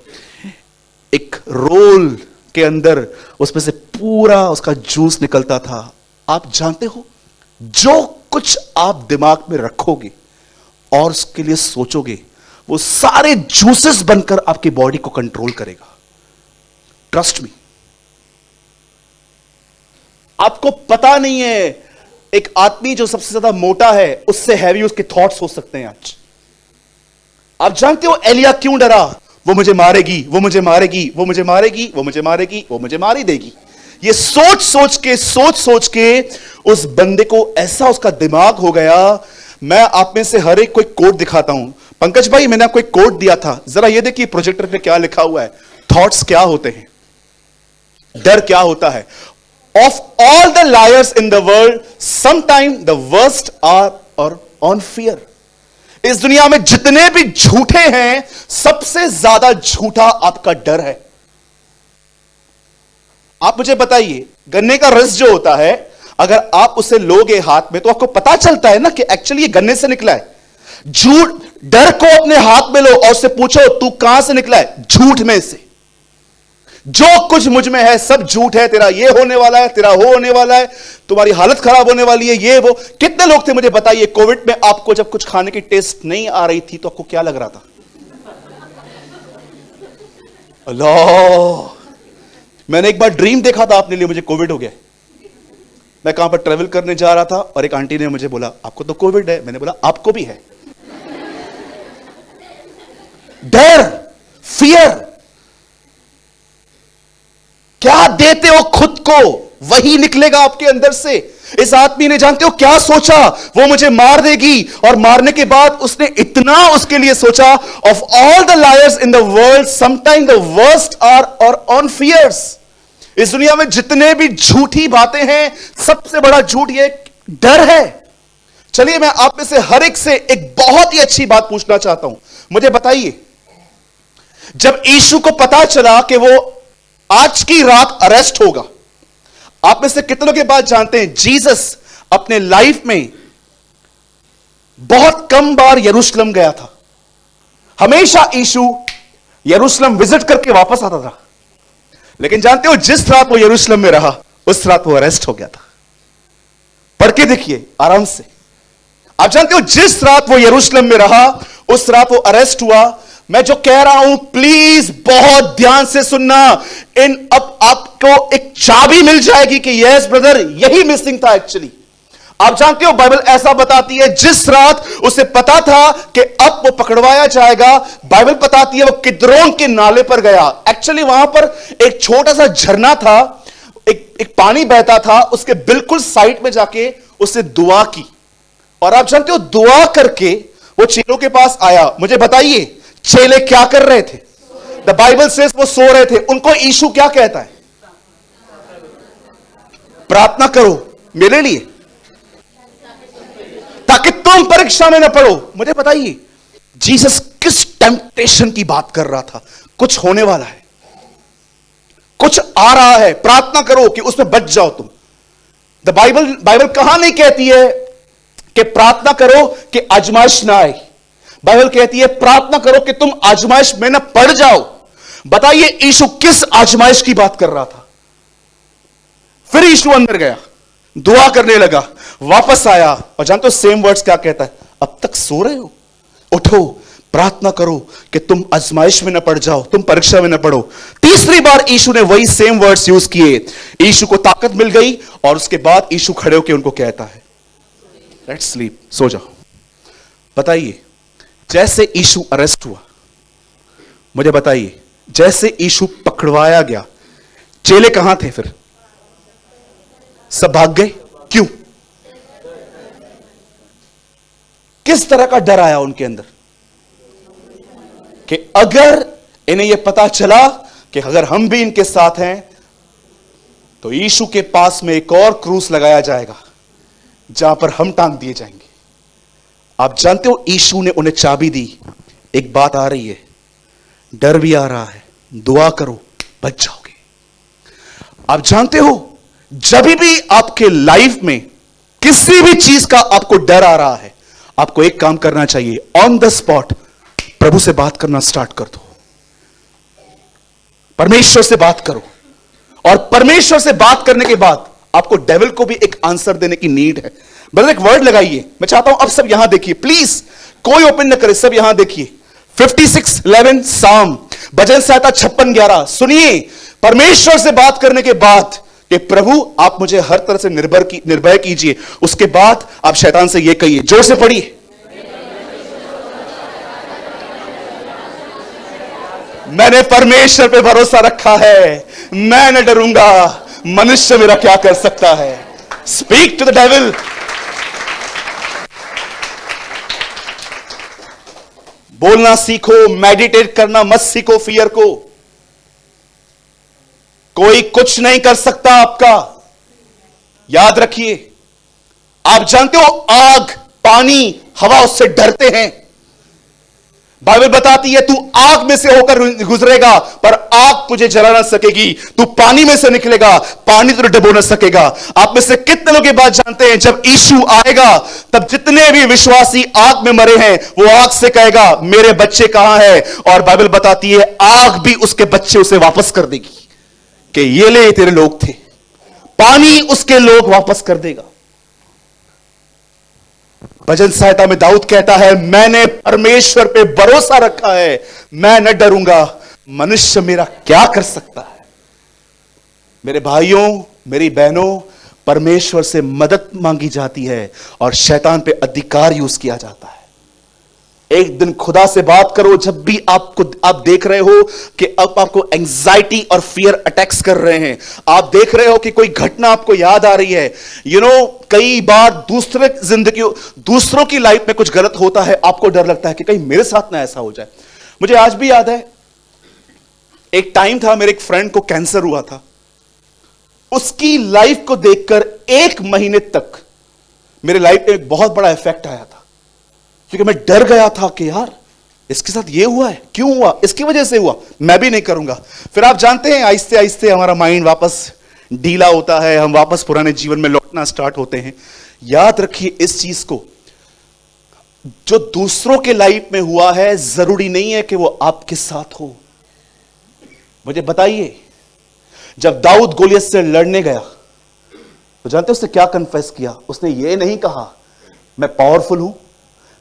एक रोल के अंदर उसमें से पूरा उसका जूस निकलता था। आप जानते हो जो कुछ आप दिमाग में रखोगे और उसके लिए सोचोगे, वो सारे जूसेस बनकर आपकी बॉडी को कंट्रोल करेगा। Trust me. आपको पता नहीं है, एक आदमी जो सबसे ज्यादा मोटा है उससे हैवी उसके थॉट्स हो सकते हैं आज। आप जानते हो एलिया क्यों डरा? वो मुझे मारेगी, वो मुझे मारेगी, वो मुझे मारेगी, वो मुझे मारेगी, वो मुझे मार ही देगी। ये सोच सोच के उस बंदे को ऐसा उसका दिमाग हो गया। मैं आप में से हर एक को एक कोड दिखाता हूं। पंकज भाई, मैंने आपको एक कोड दिया था, जरा ये देखिए प्रोजेक्टर पे क्या लिखा हुआ है। थॉट्स क्या होते हैं, डर क्या होता है। Of all the liars in the world sometime the worst are our own fear. इस दुनिया में जितने भी झूठे हैं, सबसे ज्यादा झूठा आपका डर है। आप मुझे बताइए, गन्ने का रस जो होता है, अगर आप उसे लोगे हाथ में तो आपको पता चलता है ना कि एक्चुअली ये गन्ने से निकला है। झूठ, डर को अपने हाथ में लो और उससे पूछो तू कहां से निकला है? झूठ में से। जो कुछ मुझ में है सब झूठ है। तेरा ये होने वाला है, तेरा वो होने वाला है, तुम्हारी हालत खराब होने वाली है, ये वो। कितने लोग थे मुझे बताइए, कोविड में आपको जब कुछ खाने की टेस्ट नहीं आ रही थी तो आपको क्या लग रहा था? अल्लाह, मैंने एक बार ड्रीम देखा था आपने लिए, मुझे कोविड हो गया। मैं कहां पर ट्रेवल करने जा रहा था और एक आंटी ने मुझे बोला आपको तो कोविड है। मैंने बोला आपको भी है। डर, फियर, क्या देते हो खुद को वही निकलेगा आपके अंदर से। इस आदमी ने जानते हो क्या सोचा? वो मुझे मार देगी, और मारने के बाद उसने इतना उसके लिए सोचा, of all the liars in the world sometime the worst are our own fears. इस दुनिया में जितने भी झूठी बातें हैं, सबसे बड़ा झूठ ये डर है। चलिए मैं आप में से हर एक से एक बहुत ही अच्छी बात पूछना चाहता हूं। मुझे बताइए, जब यीशु को पता चला कि वो आज की रात अरेस्ट होगा, आप में से कितने लोग ये बात जानते हैं जीसस अपने लाइफ में बहुत कम बार यरूशलेम गया था। हमेशा यीशु यरूशलेम विजिट करके वापस आता था। लेकिन जानते हो जिस रात वो यरूशलेम में रहा, उस रात वो अरेस्ट हो गया था। पढ़ के देखिए आराम से। आप जानते हो जिस रात वो यरूशलेम में रहा, उस रात वो अरेस्ट हुआ। मैं जो कह रहा हूं प्लीज बहुत ध्यान से सुनना। अब आपको एक चाबी मिल जाएगी कि यस ब्रदर, यही मिसिंग था एक्चुअली। आप जानते हो बाइबल ऐसा बताती है, जिस रात उसे पता था कि अब वो पकड़वाया जाएगा, बाइबल बताती है वो किद्रोन के नाले पर गया। एक्चुअली वहां पर एक छोटा सा झरना था, एक पानी बहता था, उसके बिल्कुल साइड में जाके उसने दुआ की। और आप जानते हो दुआ करके वो चेलों के पास आया। मुझे बताइए चेले क्या कर रहे थे? द बाइबल सेज वो सो रहे थे। उनको यीशु क्या कहता है? प्रार्थना करो मेरे लिए ताकि तुम परीक्षा में न पड़ो। मुझे बताइए जीसस किस टेम्पटेशन की बात कर रहा था? कुछ होने वाला है, कुछ आ रहा है, प्रार्थना करो कि उसमें बच जाओ तुम। द बाइबल कहां नहीं कहती है कि प्रार्थना करो कि आजमाइश ना आए। बाइबल कहती है प्रार्थना करो कि तुम आजमाइश में ना पड़ जाओ। बताइए यीशु किस आजमाइश की बात कर रहा था? फिर यीशु अंदर गया, दुआ करने लगा, वापस आया और जानते हो सेम वर्ड्स क्या कहता है? अब तक सो रहे हो, उठो, प्रार्थना करो कि तुम आजमाइश में न पड़ जाओ, तुम परीक्षा में न पड़ो। तीसरी बार यीशु ने वही सेम वर्ड्स यूज किए। यीशु को ताकत मिल गई और उसके बाद यीशु खड़े होकर उनको कहता है लेट्स स्लीप, सो जाओ। बताइए जैसे यीशु अरेस्ट हुआ, मुझे बताइए जैसे यीशु पकड़वाया गया, चेले कहां थे? फिर सब भाग गए। क्यों? किस तरह का डर आया उनके अंदर कि अगर इन्हें यह पता चला कि अगर हम भी इनके साथ हैं तो यीशु के पास में एक और क्रूस लगाया जाएगा जहां पर हम टांग दिए जाएंगे। आप जानते हो यीशु ने उन्हें चाबी दी। एक बात आ रही है, डर भी आ रहा है, दुआ करो बच जाओगे। आप जानते हो जब भी आपके लाइफ में किसी भी चीज का आपको डर आ रहा है, आपको एक काम करना चाहिए, ऑन द स्पॉट प्रभु से बात करना स्टार्ट कर दो। परमेश्वर से बात करो और परमेश्वर से बात करने के बाद आपको डेविल को भी एक आंसर देने की नीड है। ब्रदर एक वर्ड लगाइए, मैं चाहता हूं अब सब यहां देखिए प्लीज, कोई ओपन न करे, सब यहां देखिए। 56:11 साम, भजन संहिता 56:11। सुनिए परमेश्वर से बात करने के बाद कि प्रभु आप मुझे हर तरह से निर्भय कीजिए, उसके बाद आप शैतान से यह कहिए, जोर से पढ़िए, मैंने परमेश्वर पे भरोसा रखा है, मैं न डरूंगा, मनुष्य मेरा क्या कर सकता है। Speak to the devil. बोलना सीखो, मेडिटेट करना मत सीखो फियर को। कोई कुछ नहीं कर सकता आपका, याद रखिए। आप जानते हो आग, पानी, हवा उससे डरते हैं। बाइबल बताती है तू आग में से होकर गुजरेगा पर आग तुझे जला ना सकेगी, तू पानी में से निकलेगा, पानी तुझे डुबो ना सकेगा। आप में से कितने लोग ये बात जानते हैं जब यीशु आएगा तब जितने भी विश्वासी आग में मरे हैं वो आग से कहेगा मेरे बच्चे कहां हैं? और बाइबल बताती है आग भी उसके बच्चे उसे वापस कर देगी कि ये ले तेरे लोग थे। पानी उसके लोग वापस कर देगा। भजन संहिता में दाऊद कहता है मैंने परमेश्वर पे भरोसा रखा है, मैं न डरूंगा, मनुष्य मेरा क्या कर सकता है। मेरे भाइयों मेरी बहनों, परमेश्वर से मदद मांगी जाती है और शैतान पे अधिकार यूज किया जाता है। एक दिन खुदा से बात करो जब भी आप देख रहे हो कि अब आपको एंजाइटी और फियर अटैक्स कर रहे हैं, आप देख रहे हो कि कोई घटना आपको याद आ रही है। कई बार दूसरों की लाइफ में कुछ गलत होता है, आपको डर लगता है कि कहीं मेरे साथ ना ऐसा हो जाए। मुझे आज भी याद है एक टाइम था, मेरे एक फ्रेंड को कैंसर हुआ था। उसकी लाइफ को देखकर 1 महीने तक मेरे लाइफ में एक बहुत बड़ा इफेक्ट आया था, क्योंकि मैं डर गया था कि यार इसके साथ ये हुआ है, क्यों हुआ, इसकी वजह से हुआ, मैं भी नहीं करूंगा। फिर आप जानते हैं आहिस्ते आहिस्ते हमारा माइंड वापस ढीला होता है, हम वापस पुराने जीवन में लौटना स्टार्ट होते हैं। याद रखिए इस चीज को, जो दूसरों के लाइफ में हुआ है जरूरी नहीं है कि वो आपके साथ हो। मुझे बताइए जब दाऊद गोलियत से लड़ने गया तो जानते उसने क्या कन्फेस किया? उसने ये नहीं कहा मैं पावरफुल हूं,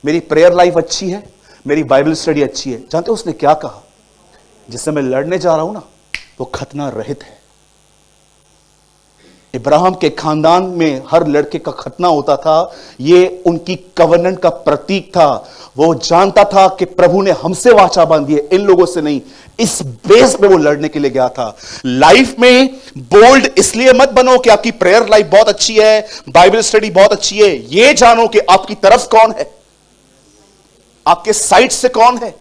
मेरी प्रेयर लाइफ अच्छी है, मेरी बाइबल स्टडी अच्छी है। जानते उसने क्या कहा? जिससे मैं लड़ने जा रहा हूं ना वो खतना रहित है। इब्राहिम के खानदान में हर लड़के का खतना होता था। ये उनकी कवनेंट का प्रतीक था। वो जानता था कि प्रभु ने हमसे वाचा बांधी है, इन लोगों से नहीं। इस बेस पे वो लड़ने के लिए गया था। लाइफ में बोल्ड इसलिए मत बनो कि आपकी प्रेयर लाइफ बहुत अच्छी है, बाइबल स्टडी बहुत अच्छी है। ये जानो कि आपकी तरफ कौन है, आपके साइड से कौन है।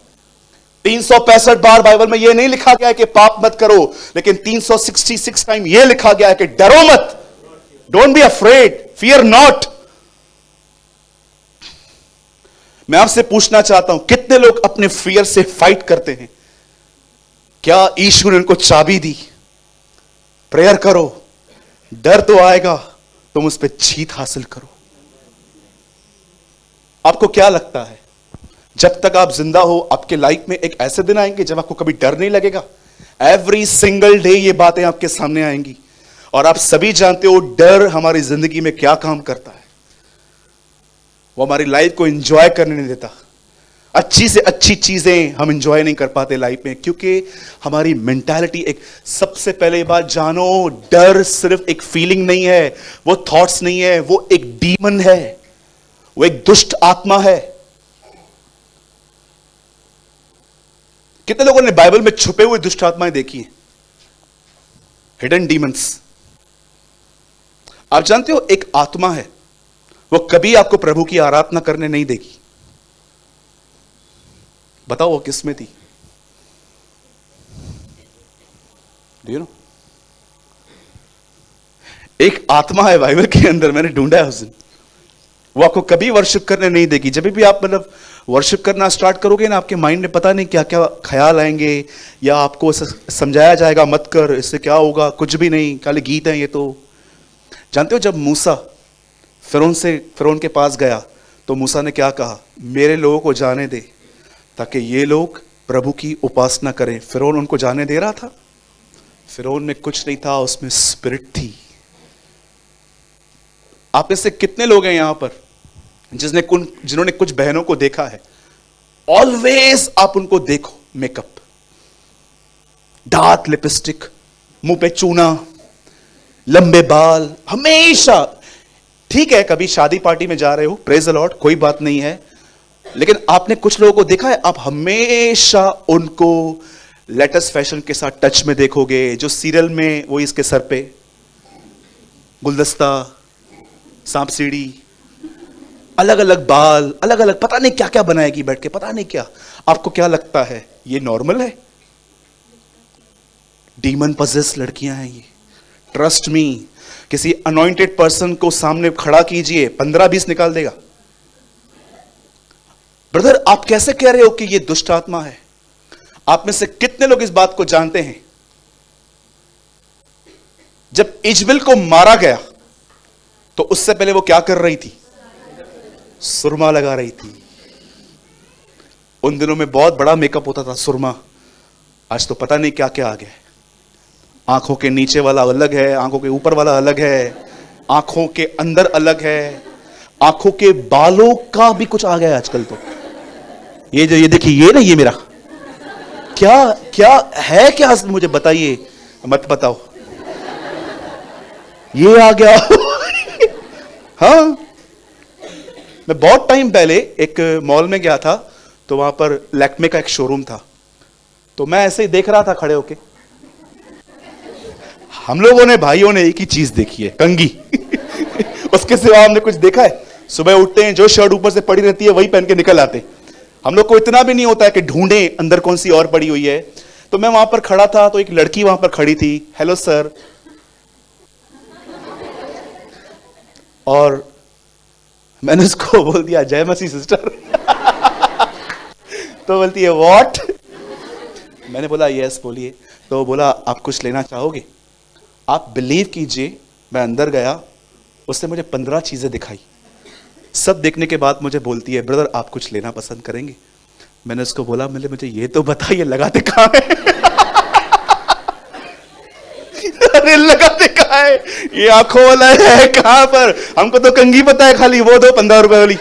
365 बार बाइबल में यह नहीं लिखा गया है कि पाप मत करो, लेकिन 366 टाइम यह लिखा गया है कि डरो मत। Don't be afraid, fear not. मैं आपसे पूछना चाहता हूं, कितने लोग अपने फियर से फाइट करते हैं? क्या ईश्वर ने उनको चाबी दी? प्रेयर करो, डर तो आएगा, तुम उस पर जीत हासिल करो। आपको क्या लगता है, जब तक आप जिंदा हो आपके लाइफ में एक ऐसे दिन आएंगे जब आपको कभी डर नहीं लगेगा? एवरी सिंगल डे ये बातें आपके सामने आएंगी। और आप सभी जानते हो डर हमारी जिंदगी में क्या काम करता है। वो हमारी लाइफ को एंजॉय करने नहीं देता। अच्छी से अच्छी चीजें हम एंजॉय नहीं कर पाते लाइफ में, क्योंकि हमारी मेंटालिटी एक, सबसे पहले बात जानो, डर सिर्फ एक फीलिंग नहीं है, वो थॉट्स नहीं है, वो एक डीमन है, वो एक दुष्ट आत्मा है। कितने लोगों ने बाइबल में छुपे हुए दुष्ट आत्माएं देखी हैं? Hidden demons. आप जानते हो एक आत्मा है, वो कभी आपको प्रभु की आराधना करने नहीं देगी। बताओ वो किसमें थी? Do you know? एक आत्मा है बाइबल के अंदर, मैंने ढूंढा है उस दिन। वो आपको कभी वर्शिप करने नहीं देगी। जब भी आप मतलब वर्शिप करना स्टार्ट करोगे ना, आपके माइंड में पता नहीं क्या क्या ख्याल आएंगे, या आपको समझाया जाएगा मत कर, इससे क्या होगा, कुछ भी नहीं, खाली गीत है ये तो। जानते हो जब मूसा फिरौन के पास गया तो मूसा ने क्या कहा? मेरे लोगों को जाने दे ताकि ये लोग प्रभु की उपासना करें। फिरौन उनको जाने दे रहा था? फिरौन में कुछ नहीं था, उसमें स्पिरिट थी। आप में से कितने लोग हैं यहां पर जिन्होंने कुछ बहनों को देखा है? ऑलवेज आप उनको देखो, मेकअप, डार्क लिपस्टिक, मुंह पे चूना, लंबे बाल, हमेशा। ठीक है, कभी शादी पार्टी में जा रहे हो, प्रेज द लॉर्ड, कोई बात नहीं है, लेकिन आपने कुछ लोगों को देखा है, आप हमेशा उनको लेटेस्ट फैशन के साथ टच में देखोगे। जो सीरियल में वो इसके सर पे गुलदस्ता, सांप सीढ़ी, अलग अलग बाल, अलग अलग पता नहीं क्या क्या बनाएगी बैठ के, पता नहीं क्या। आपको क्या लगता है ये नॉर्मल है? डीमन पजेस लड़कियां हैं ये। ट्रस्ट मी, किसी अनॉइंटेड पर्सन को सामने खड़ा कीजिए, 15-20 निकाल देगा। ब्रदर, आप कैसे कह रहे हो कि ये दुष्ट आत्मा है? आप में से कितने लोग इस बात को जानते हैं? जब इजबेल को मारा गया तो उससे पहले वो क्या कर रही थी? सुरमा लगा रही थी। उन दिनों में बहुत बड़ा मेकअप होता था, सुरमा। आज तो पता नहीं क्या क्या आ गया है। आंखों के नीचे वाला अलग है, आंखों के ऊपर वाला अलग है, आंखों के अंदर अलग है, आंखों के बालों का भी कुछ आ गया है आजकल तो। ये जो ये देखिए, ये ना, ये मेरा क्या क्या है, क्या मुझे बताइए, मत बताओ। ये आ गया। हाँ, मैं बहुत टाइम पहले एक मॉल में गया था, तो वहां पर लैक्मे का एक शोरूम था। तो मैं ऐसे ही देख रहा था खड़े होके। हम लोगों ने, भाइयों ने, एक ही चीज देखी है, कंघी। उसके सिवा हमने कुछ देखा है? सुबह उठते हैं, जो शर्ट ऊपर से पड़ी रहती है वही पहन के निकल आते। हम लोग को इतना भी नहीं होता है कि ढूंढें अंदर कौन सी और पड़ी हुई है। तो मैं वहां पर खड़ा था, तो एक लड़की वहां पर खड़ी थी। Hello sir. और मैंने उसको बोल दिया जय मसीह सिस्टर। तो बोलती है व्हाट? मैंने बोला यस बोलिए। तो बोला आप कुछ लेना चाहोगे? आप बिलीव कीजिए, मैं अंदर गया, उसने मुझे 15 चीजें दिखाई। सब देखने के बाद मुझे बोलती है ब्रदर आप कुछ लेना पसंद करेंगे? मैंने उसको बोला, मुझे ये तो बताइए लगाते कहां है? अरे लगाते कहां है? ये आंखों वाला है कहां पर? हमको तो कंघी पता है खाली, वो दो 15 रुपए वाली।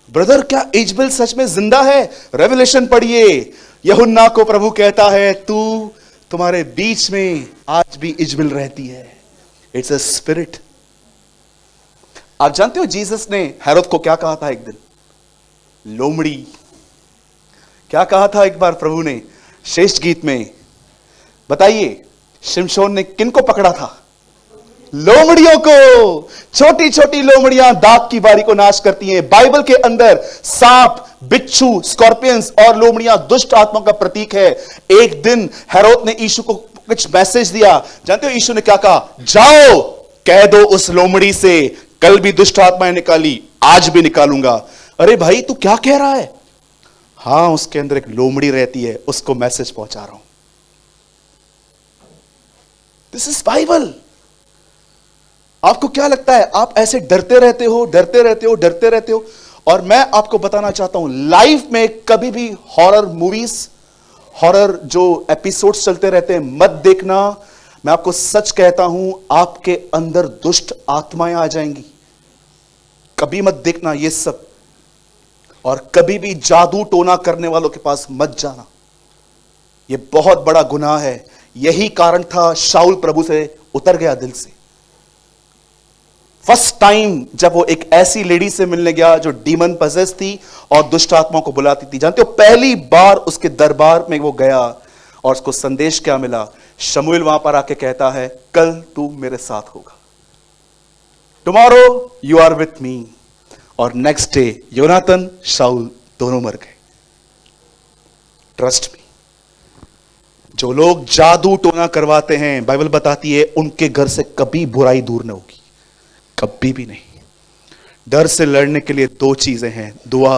ब्रदर, क्या इजबेल सच में जिंदा है? रेवलेशन पढ़िए, यूहन्ना को प्रभु कहता है तू तुम्हारे बीच में आज भी इजबिल रहती है। It's a spirit. आप जानते हो जीसस ने हेरोद को क्या कहा था एक दिन? लोमड़ी। क्या कहा था एक बार प्रभु ने श्रेष्ठ गीत में? बताइए, शिमशोन ने किन को पकड़ा था? लोमड़ियों को। छोटी छोटी लोमड़ियां दाग की बारी को नाश करती हैं। बाइबल के अंदर सांप, बिच्छू, स्कॉर्पियंस और लोमड़ियां दुष्ट आत्मा का प्रतीक है। एक दिन हेरोद ने यीशु को कुछ मैसेज दिया। जानते हो यीशु ने क्या कहा? जाओ कह दो उस लोमड़ी से, कल भी दुष्ट आत्माएं निकाली, आज भी निकालूंगा। अरे भाई तू क्या कह रहा है? हां, उसके अंदर एक लोमड़ी रहती है, उसको मैसेज पहुंचा रहा हूं। This is Bible. आपको क्या लगता है आप ऐसे डरते रहते हो, डरते रहते हो, डरते रहते हो? और मैं आपको बताना चाहता हूं, लाइफ में कभी भी हॉरर मूवीज, हॉरर जो एपिसोड्स चलते रहते हैं, मत देखना। मैं आपको सच कहता हूं, आपके अंदर दुष्ट आत्माएं आ जाएंगी। कभी मत देखना ये सब। और कभी भी जादू टोना करने वालों के पास मत जाना। यह बहुत बड़ा गुनाह है। यही कारण था शाऊल प्रभु से उतर गया दिल से। फर्स्ट टाइम जब वो एक ऐसी लेडी से मिलने गया जो डीमन पजेस थी और दुष्ट आत्माओं को बुलाती थी। जानते हो पहली बार उसके दरबार में वो गया और उसको संदेश क्या मिला? शमूएल वहां पर आके कहता है, कल तू मेरे साथ होगा, tomorrow you are with me. और नेक्स्ट डे योनातन, शाऊल दोनों मर गए। Trust me. जो लोग जादू टोना करवाते हैं, बाइबल बताती है उनके घर से कभी बुराई दूर न होगी, कभी भी नहीं। डर से लड़ने के लिए दो चीजें हैं, दुआ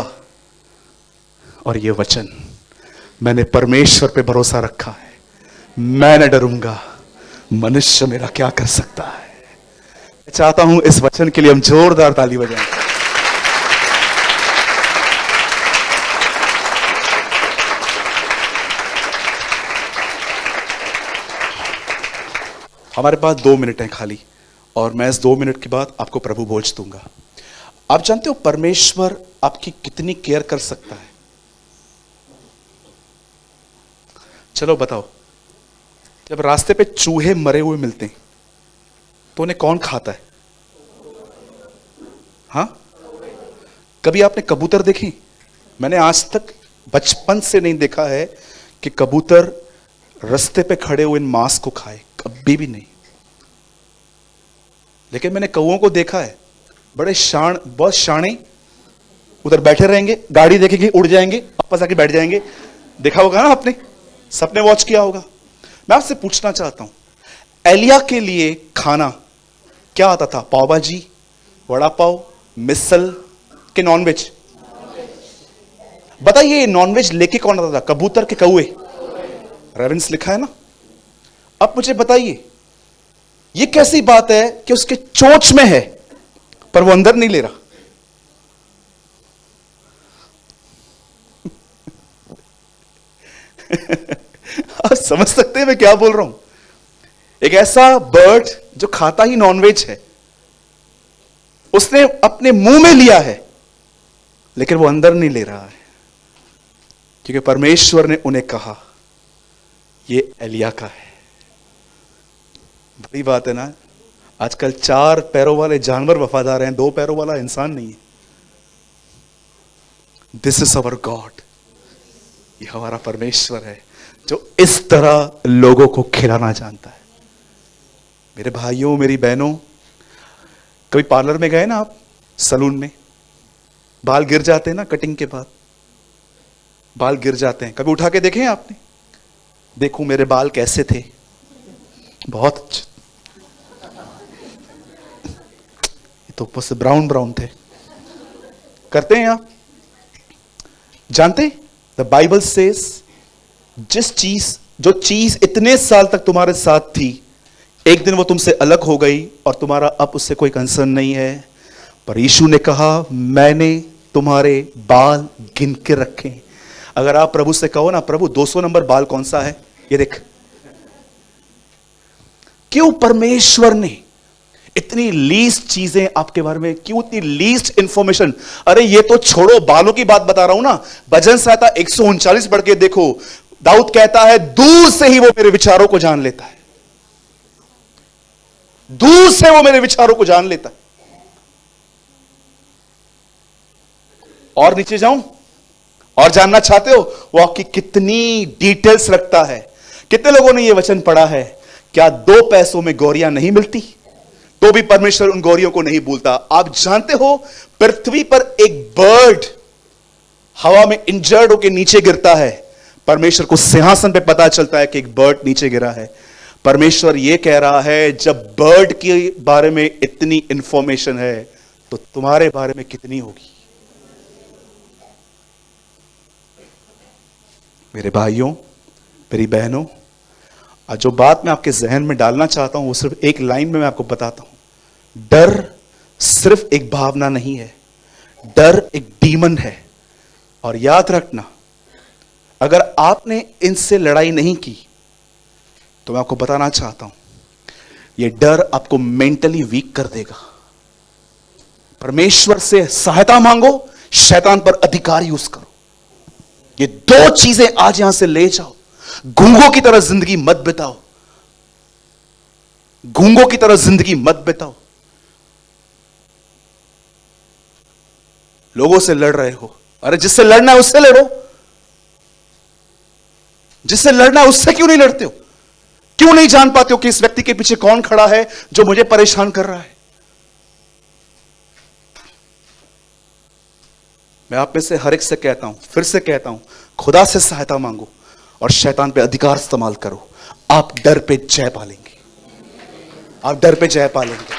और ये वचन। मैंने परमेश्वर पे भरोसा रखा है, मैं न डरूंगा, मनुष्य मेरा क्या कर सकता है। मैं चाहता हूं इस वचन के लिए हम जोरदार ताली बजाएं। हमारे पास 2 मिनट हैं खाली, और मैं इस 2 मिनट के बाद आपको प्रभु भोज दूंगा। आप जानते हो परमेश्वर आपकी कितनी केयर कर सकता है? चलो बताओ, जब रास्ते पे चूहे मरे हुए मिलते हैं तो उन्हें कौन खाता है? हाँ, कभी आपने कबूतर देखी? मैंने आज तक बचपन से नहीं देखा है कि कबूतर रास्ते पे खड़े हुए इन मांस को खाए, कभी भी नहीं। लेकिन मैंने कौओं को देखा है, बड़े बहुत शाणे, उधर बैठे रहेंगे, गाड़ी देखेंगे उड़ जाएंगे, वापस आके बैठ जाएंगे। देखा होगा ना आपने, सबने वॉच किया होगा। मैं आपसे पूछना चाहता हूं, एलिया के लिए खाना क्या आता था? पाव भाजी, वड़ा पाव, मिसल के नॉनवेज? बताइए नॉनवेज लेके कौन आता था? कबूतर के कौए? रेवेंस लिखा है ना। अब मुझे बताइए ये कैसी बात है कि उसके चोंच में है पर वो अंदर नहीं ले रहा? आप समझ सकते हैं मैं क्या बोल रहा हूं? एक ऐसा बर्ड जो खाता ही नॉनवेज है, उसने अपने मुंह में लिया है लेकिन वो अंदर नहीं ले रहा है, क्योंकि परमेश्वर ने उन्हें कहा ये एलिया का है। बड़ी बात है ना। आजकल 4 पैरों वाले जानवर वफादार हैं, 2 पैरों वाला इंसान नहीं है। This is our God. ये हमारा परमेश्वर है जो इस तरह लोगों को खिलाना जानता है। मेरे भाइयों, मेरी बहनों, कभी पार्लर में गए ना आप, सलून में, बाल गिर जाते हैं ना, कटिंग के बाद बाल गिर जाते हैं, कभी उठा के देखे हैं आपने? देखो मेरे बाल कैसे थे, बहुत अच्छे, तो बस ब्राउन ब्राउन थे। करते हैं आप? जानते, द बाइबल सेज जो चीज इतने साल तक तुम्हारे साथ थी, एक दिन वो तुमसे अलग हो गई और तुम्हारा अब उससे कोई कंसर्न नहीं है। पर यीशु ने कहा मैंने तुम्हारे बाल गिन के रखे। अगर आप प्रभु से कहो ना, प्रभु 200 नंबर बाल कौन सा है, ये देख। क्यों परमेश्वर ने इतनी लीस्ट चीजें आपके बारे में, क्यों इतनी लीस्ट इंफॉर्मेशन? अरे ये तो छोड़ो, बालों की बात बता रहा हूं ना। भजन संहिता 139 पढ़ के देखो, दाऊद कहता है दूर से ही वो मेरे विचारों को जान लेता है, दूर से वो मेरे विचारों को जान लेता है। और नीचे जाऊं और जानना चाहते हो वो आपकी कितनी डिटेल्स रखता है। कितने लोगों ने ये वचन पढ़ा है, क्या 2 पैसों में गौरियां नहीं मिलती तो भी परमेश्वर उन गौरियों को नहीं भूलता। आप जानते हो पृथ्वी पर एक बर्ड हवा में इंजर्ड होकर नीचे गिरता है, परमेश्वर को सिंहासन पे पता चलता है कि एक बर्ड नीचे गिरा है। परमेश्वर यह कह रहा है जब बर्ड के बारे में इतनी इंफॉर्मेशन है तो तुम्हारे बारे में कितनी होगी। मेरे भाइयों, मेरी बहनों, आज जो बात मैं आपके जहन में डालना चाहता हूं वो सिर्फ एक लाइन में मैं आपको बताता हूं। डर सिर्फ एक भावना नहीं है, डर एक डीमन है। और याद रखना, अगर आपने इनसे लड़ाई नहीं की तो मैं आपको बताना चाहता हूं, यह डर आपको मेंटली वीक कर देगा। परमेश्वर से सहायता मांगो, शैतान पर अधिकार यूज करो। ये 2 चीजें आज यहां से ले जाओ। गूंगों की तरह जिंदगी मत बिताओ, गूंगों की तरह जिंदगी मत बिताओ। लोगों से लड़ रहे हो, अरे जिससे लड़ना है उससे लड़ो, जिससे लड़ना है उससे क्यों नहीं लड़ते हो? क्यों नहीं जान पाते हो कि इस व्यक्ति के पीछे कौन खड़ा है जो मुझे परेशान कर रहा है? मैं आप में से हर एक से कहता हूं, फिर से कहता हूं, खुदा से सहायता मांगो और शैतान पे अधिकार इस्तेमाल करो। आप डर पे जय पालेंगे, आप डर पे जय पालेंगे।